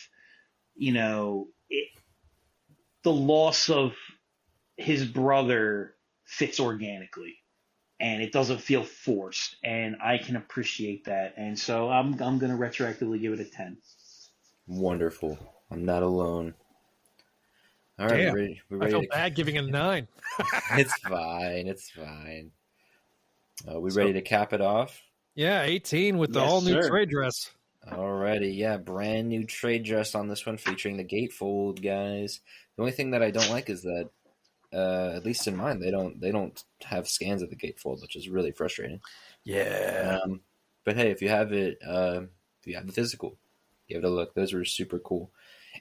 Speaker 2: the loss of his brother fits organically, and it doesn't feel forced, and I can appreciate that. And so I'm going to retroactively give it a 10.
Speaker 1: Wonderful. I'm not alone. All right,
Speaker 3: Damn,
Speaker 1: we're ready
Speaker 3: I felt bad giving it a 9.
Speaker 1: It's fine. We ready to cap it off?
Speaker 3: Yeah, 18 with the
Speaker 2: Yes,
Speaker 3: all-new
Speaker 2: sir.
Speaker 3: trade dress.
Speaker 1: Alrighty, yeah, brand new trade dress on this one featuring the gatefold, guys. The only thing that I don't like is that, at least in mine, they don't have scans of the gatefold, which is really frustrating.
Speaker 3: Yeah.
Speaker 1: But hey, if you have it, if you have the physical, give it a look. Those were super cool.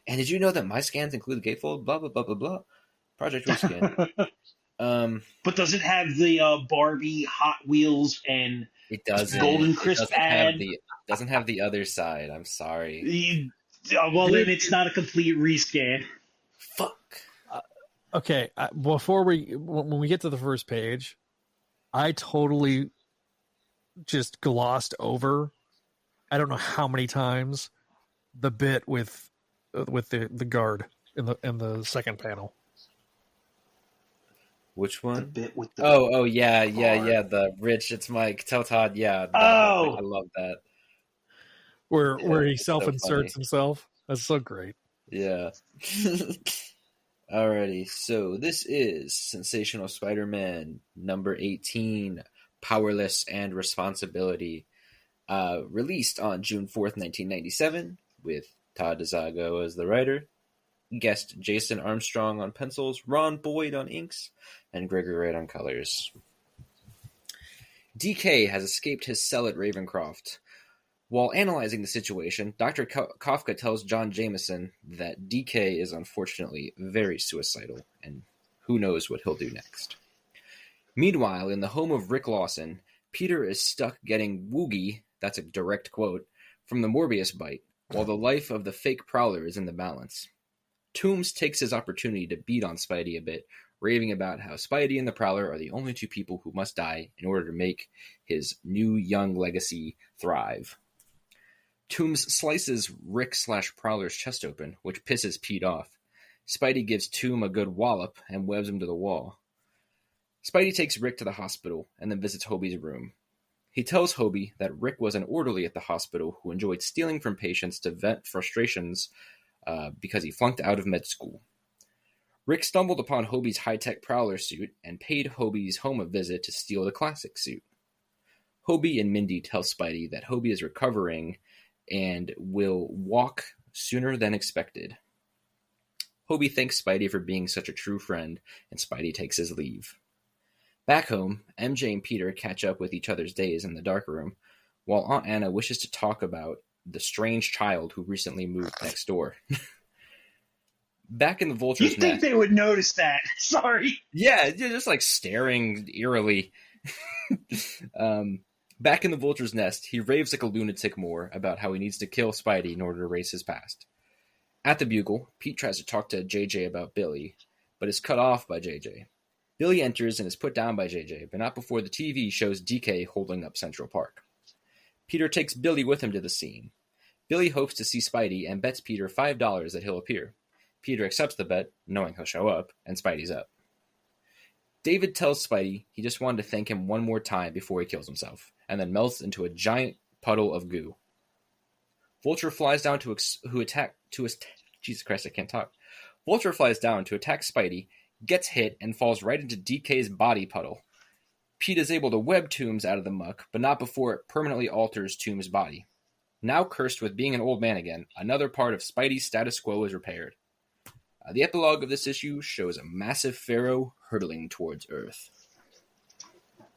Speaker 1: And did you know that my scans include the gatefold? Blah blah blah blah blah. Project Rescan.
Speaker 2: But does it have the Barbie, Hot Wheels, and
Speaker 1: It doesn't.
Speaker 2: Golden Crisp ad?
Speaker 1: Doesn't have the other side. I'm sorry.
Speaker 2: Well, then it's not a complete rescan.
Speaker 1: Fuck.
Speaker 3: Okay, before when we get to the first page, I totally just glossed over, I don't know how many times, the bit with the guard in the second panel.
Speaker 1: Which one?
Speaker 2: The bit with the
Speaker 1: Oh yeah. The Rich, it's Mike. Tell Todd, yeah.
Speaker 2: Oh!
Speaker 1: I love that.
Speaker 3: Where he
Speaker 1: it's so
Speaker 3: self-inserts himself. That's so great.
Speaker 1: Yeah. Alrighty, so this is Sensational Spider-Man number 18, Powerless and Responsibility, released on June 4th, 1997, with Todd DeZago as the writer, guest Jason Armstrong on pencils, Ron Boyd on inks, and Gregory Wright on colors. DK has escaped his cell at Ravencroft. While analyzing the situation, Dr. Kafka tells John Jameson that DK is unfortunately very suicidal, and who knows what he'll do next. Meanwhile, in the home of Rick Lawson, Peter is stuck getting woogie, that's a direct quote, from the Morbius bite, while the life of the fake Prowler is in the balance. Toombs takes his opportunity to beat on Spidey a bit, raving about how Spidey and the Prowler are the only two people who must die in order to make his new young legacy thrive. Toombs slices Rick/Prowler's chest open, which pisses Pete off. Spidey gives Tomb a good wallop and webs him to the wall. Spidey takes Rick to the hospital and then visits Hobie's room. He tells Hobie that Rick was an orderly at the hospital who enjoyed stealing from patients to vent frustrations because he flunked out of med school. Rick stumbled upon Hobie's high-tech Prowler suit and paid Hobie's home a visit to steal the classic suit. Hobie and Mindy tell Spidey that Hobie is recovering and will walk sooner than expected. Hobie thanks Spidey for being such a true friend, and Spidey takes his leave. Back home, MJ and Peter catch up with each other's days in the dark room, while Aunt Anna wishes to talk about the strange child who recently moved next door. Back in the Vultures'
Speaker 2: You'd think they would notice that. Sorry.
Speaker 1: Yeah, you're just like staring eerily. Back in the Vulture's nest, he raves like a lunatic more about how he needs to kill Spidey in order to erase his past. At the Bugle, Pete tries to talk to JJ about Billy, but is cut off by JJ. Billy enters and is put down by JJ, but not before the TV shows DK holding up Central Park. Peter takes Billy with him to the scene. Billy hopes to see Spidey and bets Peter $5 that he'll appear. Peter accepts the bet, knowing he'll show up, and Spidey's up. David tells Spidey he just wanted to thank him one more time before he kills himself, and then melts into a giant puddle of goo. Vulture flies down Jesus Christ, I can't talk. Vulture flies down to attack Spidey, gets hit, and falls right into DK's body puddle. Pete is able to web Toombs out of the muck, but not before it permanently alters Toombs' body. Now cursed with being an old man again, another part of Spidey's status quo is repaired. The epilogue of this issue shows a massive pharaoh hurtling towards Earth.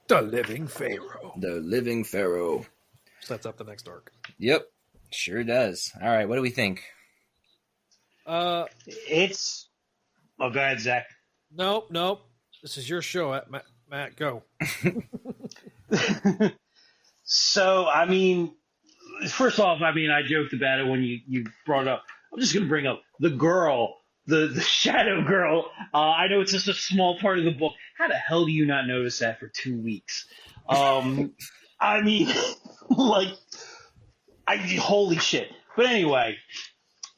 Speaker 3: The Living Pharaoh.
Speaker 1: The Living Pharaoh.
Speaker 3: Sets up the next arc.
Speaker 1: Yep, sure does. All right, what do we think?
Speaker 2: It's... Oh, go ahead, Zach.
Speaker 3: Nope. This is your show, Matt. Go.
Speaker 2: So, I mean, first off, I joked about it when you brought it up. I'm just going to bring up the girl, the shadow girl. I know it's just a small part of the book. How the hell do you not notice that for 2 weeks? Holy shit. But anyway,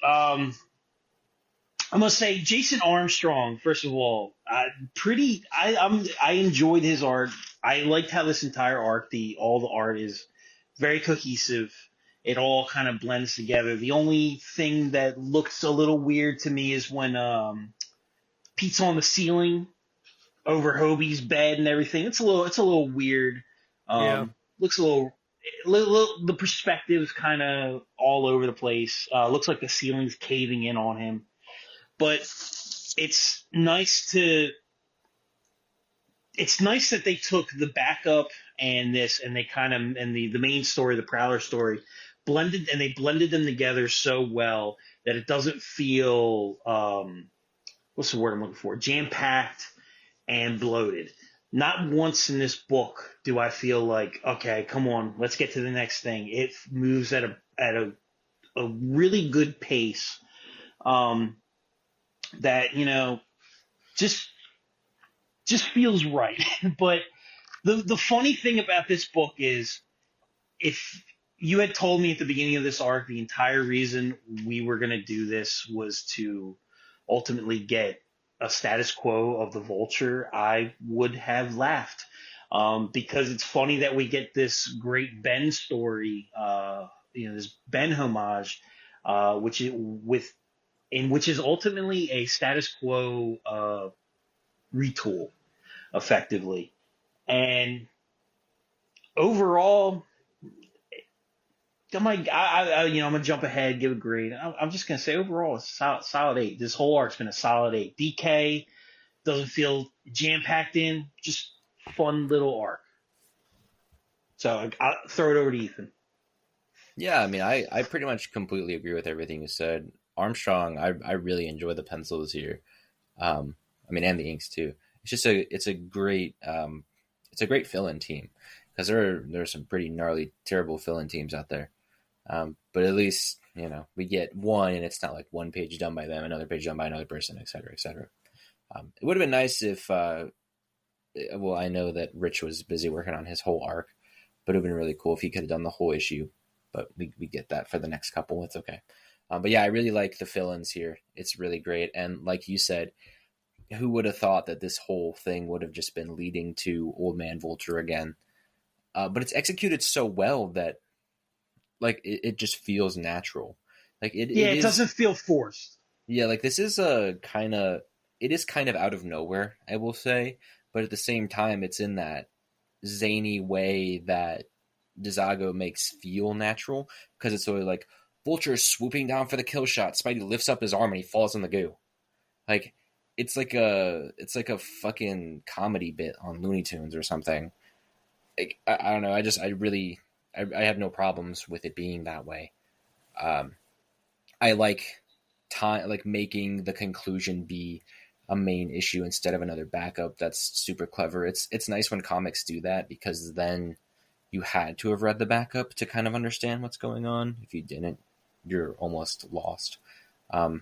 Speaker 2: I must say, Jason Armstrong, first of all, I enjoyed his art. I liked how this entire arc, all the art is very cohesive. It all kind of blends together. The only thing that looks a little weird to me is when Pete's on the ceiling over Hobie's bed and everything. It's a little weird. Looks a little, the perspective's kind of all over the place. Looks like the ceiling's caving in on him, but it's nice that they took the backup and this, and they kind of, and the main story, the Prowler story, blended them together so well that it doesn't feel, what's the word I'm looking for? Jam-packed and bloated. Not once in this book do I feel like, okay, come on, let's get to the next thing. It moves at a really good pace, that, just feels right. But the funny thing about this book is, if you had told me at the beginning of this arc the entire reason we were going to do this was to ultimately get a status quo of the Vulture, I would have laughed, because it's funny that we get this great Ben story, this Ben homage, which is ultimately a status quo retool, effectively. And overall, I'm gonna jump ahead, give a grade. I'm just gonna say overall, it's solid 8. This whole arc's been a solid 8. DK doesn't feel jam packed in, just fun little arc. So I'll throw it over to Ethan.
Speaker 1: Yeah, I mean, I pretty much completely agree with everything you said. Armstrong, I really enjoy the pencils here. And the inks too. It's a great fill-in team, because there's some pretty gnarly, terrible fill-in teams out there. But at least, we get one, and it's not like one page done by them, another page done by another person, et cetera, et cetera. It would have been nice if, I know that Rich was busy working on his whole arc, but it would have been really cool if he could have done the whole issue. But we get that for the next couple. It's okay. But yeah, I really like the fill-ins here. It's really great. And like you said, who would have thought that this whole thing would have just been leading to Old Man Vulture again? But it's executed so well that, like, it just feels natural. Like it
Speaker 2: doesn't feel forced.
Speaker 1: Yeah, like this is kind of out of nowhere, I will say, but at the same time, it's in that zany way that Desago makes feel natural, because it's sort of like Vulture swooping down for the kill shot. Spidey lifts up his arm and he falls in the goo. Like it's like a fucking comedy bit on Looney Tunes or something. Like, I don't know. I have no problems with it being that way. I like making the conclusion be a main issue instead of another backup. That's super clever. It's nice when comics do that, because then you had to have read the backup to kind of understand what's going on. If you didn't, you're almost lost. I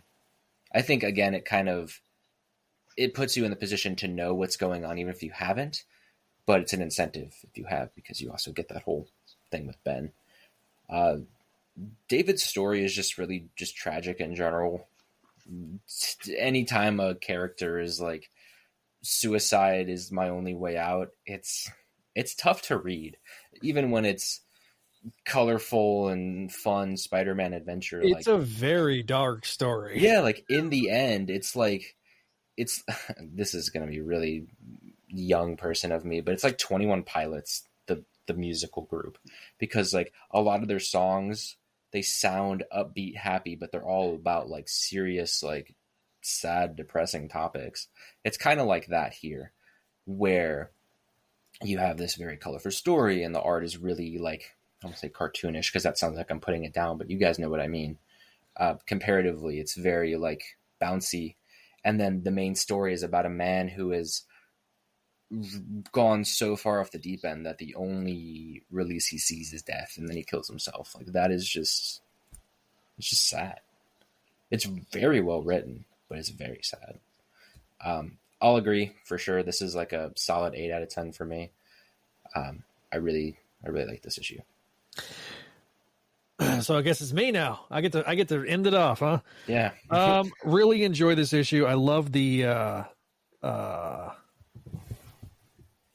Speaker 1: think, again, it puts you in the position to know what's going on, even if you haven't, but it's an incentive if you have, because you also get that whole thing with Ben. David's story is just really just tragic in general. Anytime a character is like, suicide is my only way out, it's tough to read, even when it's colorful and fun Spider-Man adventure.
Speaker 3: It's a very dark story.
Speaker 1: Yeah, like in the end, it's this is going to be really young person of me, but it's like 21 Pilots, the musical group, because like a lot of their songs, they sound upbeat, happy, but they're all about like serious, like sad, depressing topics. It's kind of like that here, where you have this very colorful story and the art is really like, I don't say cartoonish because that sounds like I'm putting it down, but you guys know what I mean. Comparatively, it's very like bouncy. And then the main story is about a man who has gone so far off the deep end that the only release he sees is death, and then he kills himself. Like, that is it's just sad. It's very well written, but it's very sad. I'll agree for sure. This is like a solid 8 out of 10 for me. I really like this issue.
Speaker 3: So I guess it's me now. I get to end it off, huh?
Speaker 1: Yeah.
Speaker 3: Really enjoy this issue. I love the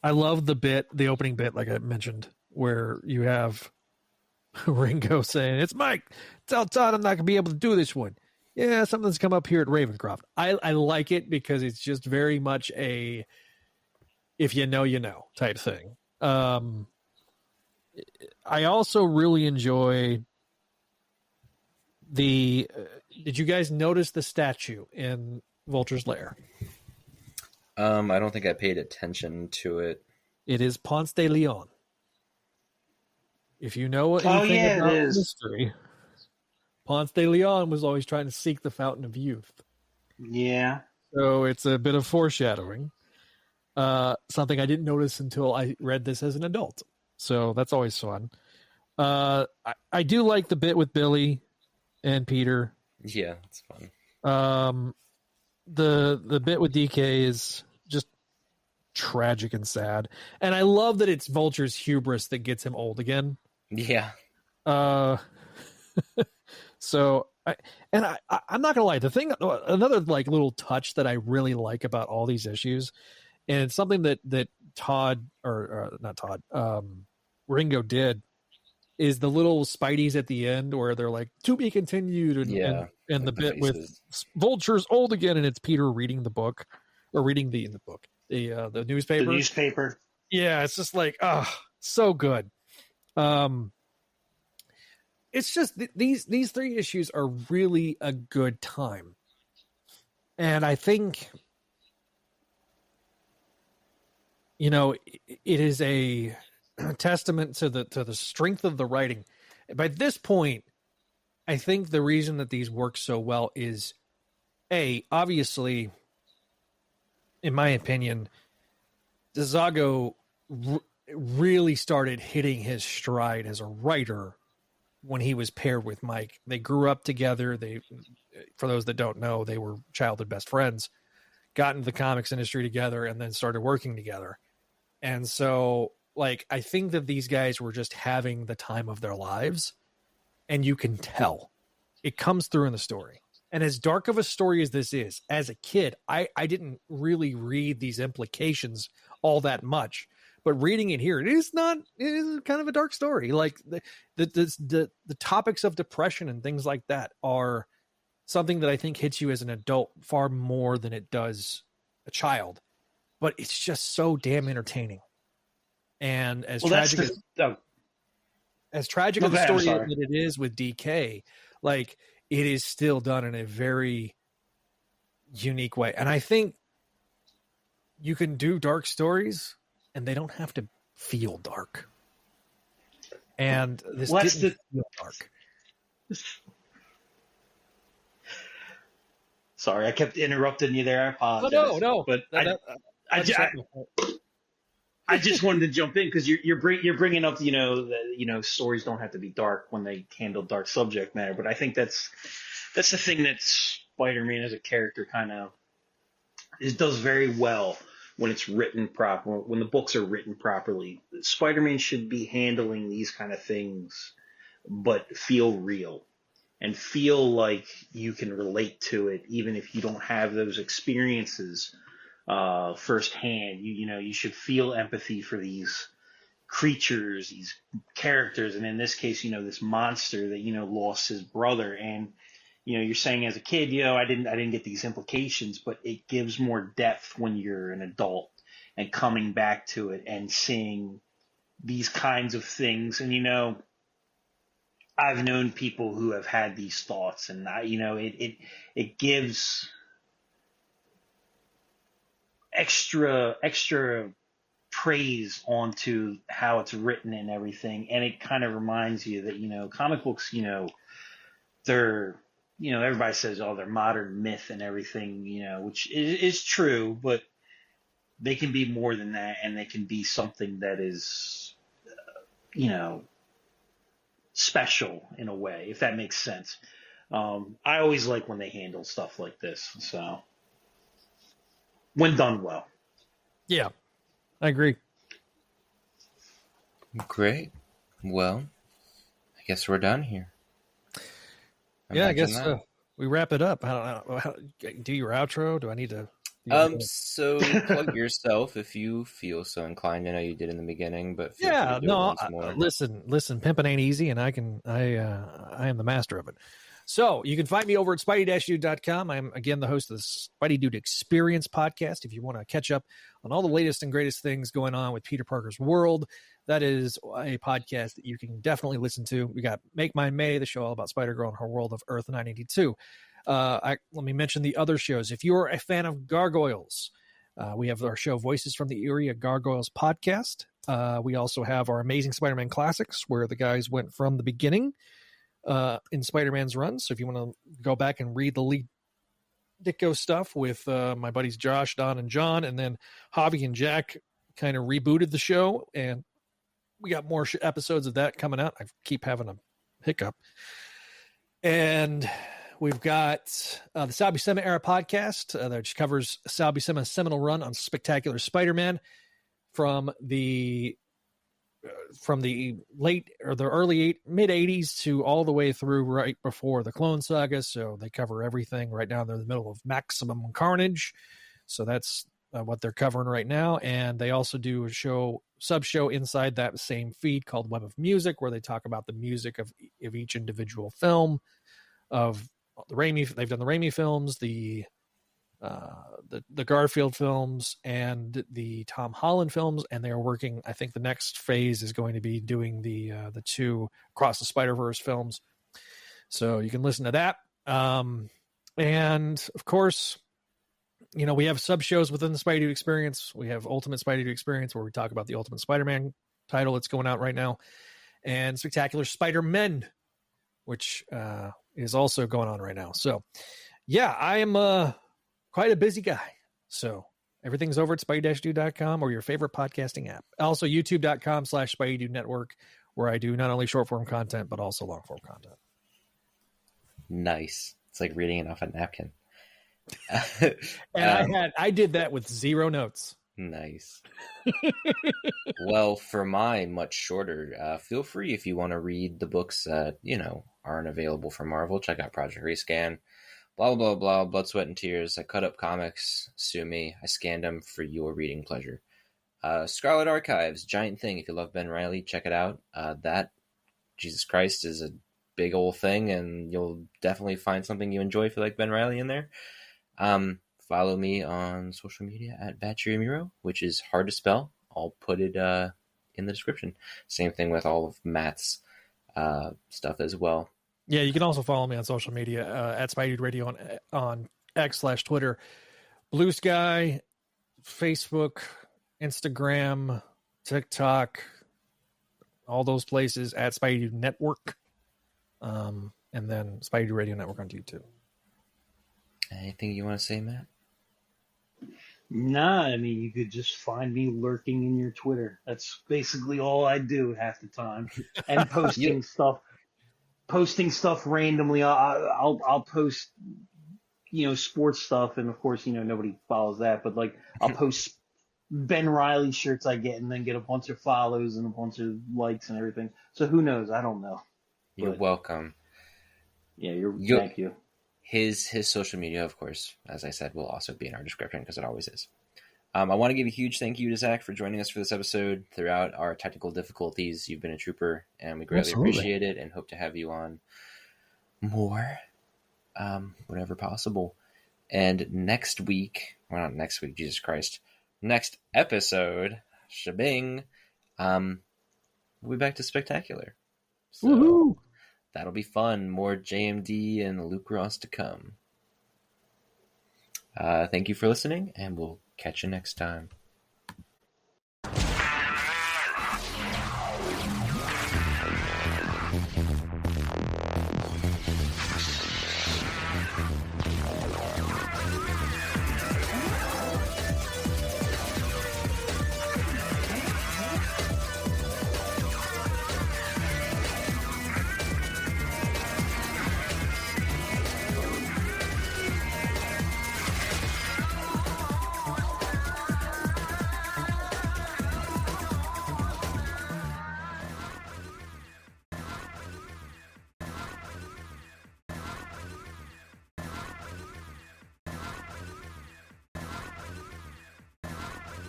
Speaker 3: the opening bit, like I mentioned, where you have Ringo saying, "It's Mike. Tell Todd I'm not gonna be able to do this one." Yeah, something's come up here at Ravencroft. I like it because it's just very much a if you know, you know type thing. I also really enjoy the. Did you guys notice the statue in Vulture's lair?
Speaker 1: I don't think I paid attention to it.
Speaker 3: It is Ponce de Leon. If you know anything about history, Ponce de Leon was always trying to seek the fountain of youth.
Speaker 2: Yeah.
Speaker 3: So it's a bit of foreshadowing. Something I didn't notice until I read this as an adult. So that's always fun. I do like the bit with Billy and Peter.
Speaker 1: Yeah, it's fun.
Speaker 3: The bit with DK is just tragic and sad. And I love that it's Vulture's hubris that gets him old again.
Speaker 1: Yeah.
Speaker 3: So I'm not gonna lie. The thing, another like little touch that I really like about all these issues, and it's something that Todd or not Todd, Ringo did, is the little Spideys at the end where they're like to be continued, and the bit with Vulture's old again, and it's Peter reading the book or reading the newspaper.
Speaker 2: The newspaper.
Speaker 3: Yeah, it's just like so good. It's just these 3 issues are really a good time, and I think it is a testament to the strength of the writing. By this point, I think the reason that these work so well is obviously, in my opinion, DeZago really started hitting his stride as a writer when he was paired with Mike. They grew up together. For those that don't know, they were childhood best friends, got into the comics industry together, and then started working together. And so, I think that these guys were just having the time of their lives, and you can tell. It comes through in the story. And as dark of a story as this is, as a kid, I didn't really read these implications all that much. But reading it here, it is kind of a dark story. Like the topics of depression and things like that are something that I think hits you as an adult far more than it does a child. But it's just so damn entertaining. And as tragic a story that it is with DK, it is still done in a very unique way. And I think you can do dark stories and they don't have to feel dark. And this didn't feel dark.
Speaker 2: Sorry, I kept interrupting you there. I apologize.
Speaker 3: Oh, no.
Speaker 2: But I just wanted to jump in because you're bringing up stories don't have to be dark when they handle dark subject matter. But I think that's the thing that Spider-Man as a character kind of does very well. When it's written proper, when the books are written properly, Spider-Man should be handling these kind of things, but feel real and feel like you can relate to it, even if you don't have those experiences firsthand. You should feel empathy for these creatures, these characters, and in this case, this monster that lost his brother. And you're saying as a kid, I didn't get these implications, but it gives more depth when you're an adult and coming back to it and seeing these kinds of things. And, I've known people who have had these thoughts, and it gives extra praise onto how it's written and everything. And it kind of reminds you that, comic books, they're, everybody says, they're modern myth and everything, which is true, but they can be more than that, and they can be something that is, special in a way, if that makes sense. I always like when they handle stuff like this, so when done well.
Speaker 3: Yeah, I agree.
Speaker 1: Great. Well, I guess we're done here.
Speaker 3: I guess we wrap it up. I don't know. Do your outro? Do I need to?
Speaker 1: So plug yourself if you feel so inclined. I know you did in the beginning, but
Speaker 3: listen, pimping ain't easy, and I am the master of it. So you can find me over at spidey-dude.com. I'm, again, the host of the Spidey Dude Experience podcast. If you want to catch up on all the latest and greatest things going on with Peter Parker's world, that is a podcast that you can definitely listen to. We got Make Mine May, the show all about Spider-Girl and her world of Earth 982. Let me mention the other shows. If you're a fan of gargoyles, we have our show Voices from the Eerie, a Gargoyles podcast. We also have our Amazing Spider-Man Classics, where the guys went from the beginning in Spider-Man's run. So if you want to go back and read the Lee Ditko stuff with my buddies Josh, Don, and John, and then Javi and Jack kind of rebooted the show, and we got more episodes of that coming out. I keep having a hiccup. And we've got the Sal Buscema Era podcast that covers Sal Buscema's seminal run on Spectacular Spider-Man from the late or the mid 80s to all the way through right before the Clone Saga. So they cover everything right down there in the middle of Maximum Carnage. So that's what they're covering right now. And they also do a sub show inside that same feed called Web of Music, where they talk about the music of each individual film of the Raimi. They've done the Raimi films, the Garfield films, and the Tom Holland films, and they are working. I think the next phase is going to be doing the 2 Across the Spider-Verse films. So you can listen to that. And of course, we have sub shows within the Spidey Dude Experience. We have Ultimate Spidey Dude Experience, where we talk about the Ultimate Spider-Man title that's going out right now, and Spectacular Spider-Men, which is also going on right now. So yeah, I am quite a busy guy. So everything's over at spidey-dude.com or your favorite podcasting app. Also youtube.com/Spidey Dude Network, where I do not only short form content, but also long form content.
Speaker 1: Nice. It's like reading it off a napkin.
Speaker 3: And I did that with 0 notes.
Speaker 1: Nice. Well, for mine, much shorter, feel free if you want to read the books that, aren't available from Marvel. Check out Project Rescan. Blah, blah, blah, blood, sweat, and tears. I cut up comics. Sue me. I scanned them for your reading pleasure. Scarlet Archives, giant thing. If you love Ben Reilly, check it out. That, Jesus Christ, is a big old thing, and you'll definitely find something you enjoy if you like Ben Reilly in there. Follow me on social media at Batchery which is hard to spell. I'll put it in the description. Same thing with all of Matt's stuff as well.
Speaker 3: Yeah, you can also follow me on social media at Spidey Dude Radio on X/Twitter, Blue Sky, Facebook, Instagram, TikTok, all those places at Spidey Dude Network, and then Spidey Dude Radio Network on YouTube.
Speaker 1: Anything you want to say, Matt?
Speaker 2: Nah, I mean, you could just find me lurking in your Twitter. That's basically all I do half the time, and posting stuff. Posting stuff randomly. I'll post, sports stuff, and of course, nobody follows that. But like, I'll post Ben Reilly shirts I get, and then get a bunch of follows and a bunch of likes and everything. So who knows? I don't know.
Speaker 1: You're welcome.
Speaker 2: Yeah, thank you.
Speaker 1: His social media, of course, as I said, will also be in our description because it always is. I want to give a huge thank you to Zach for joining us for this episode. Throughout our technical difficulties, you've been a trooper, and we greatly appreciate it and hope to have you on more whenever possible. And next episode, shabing, we'll be back to Spectacular. So
Speaker 3: Woohoo!
Speaker 1: That'll be fun. More JMD and Luke Ross to come. Thank you for listening, and we'll catch you next time.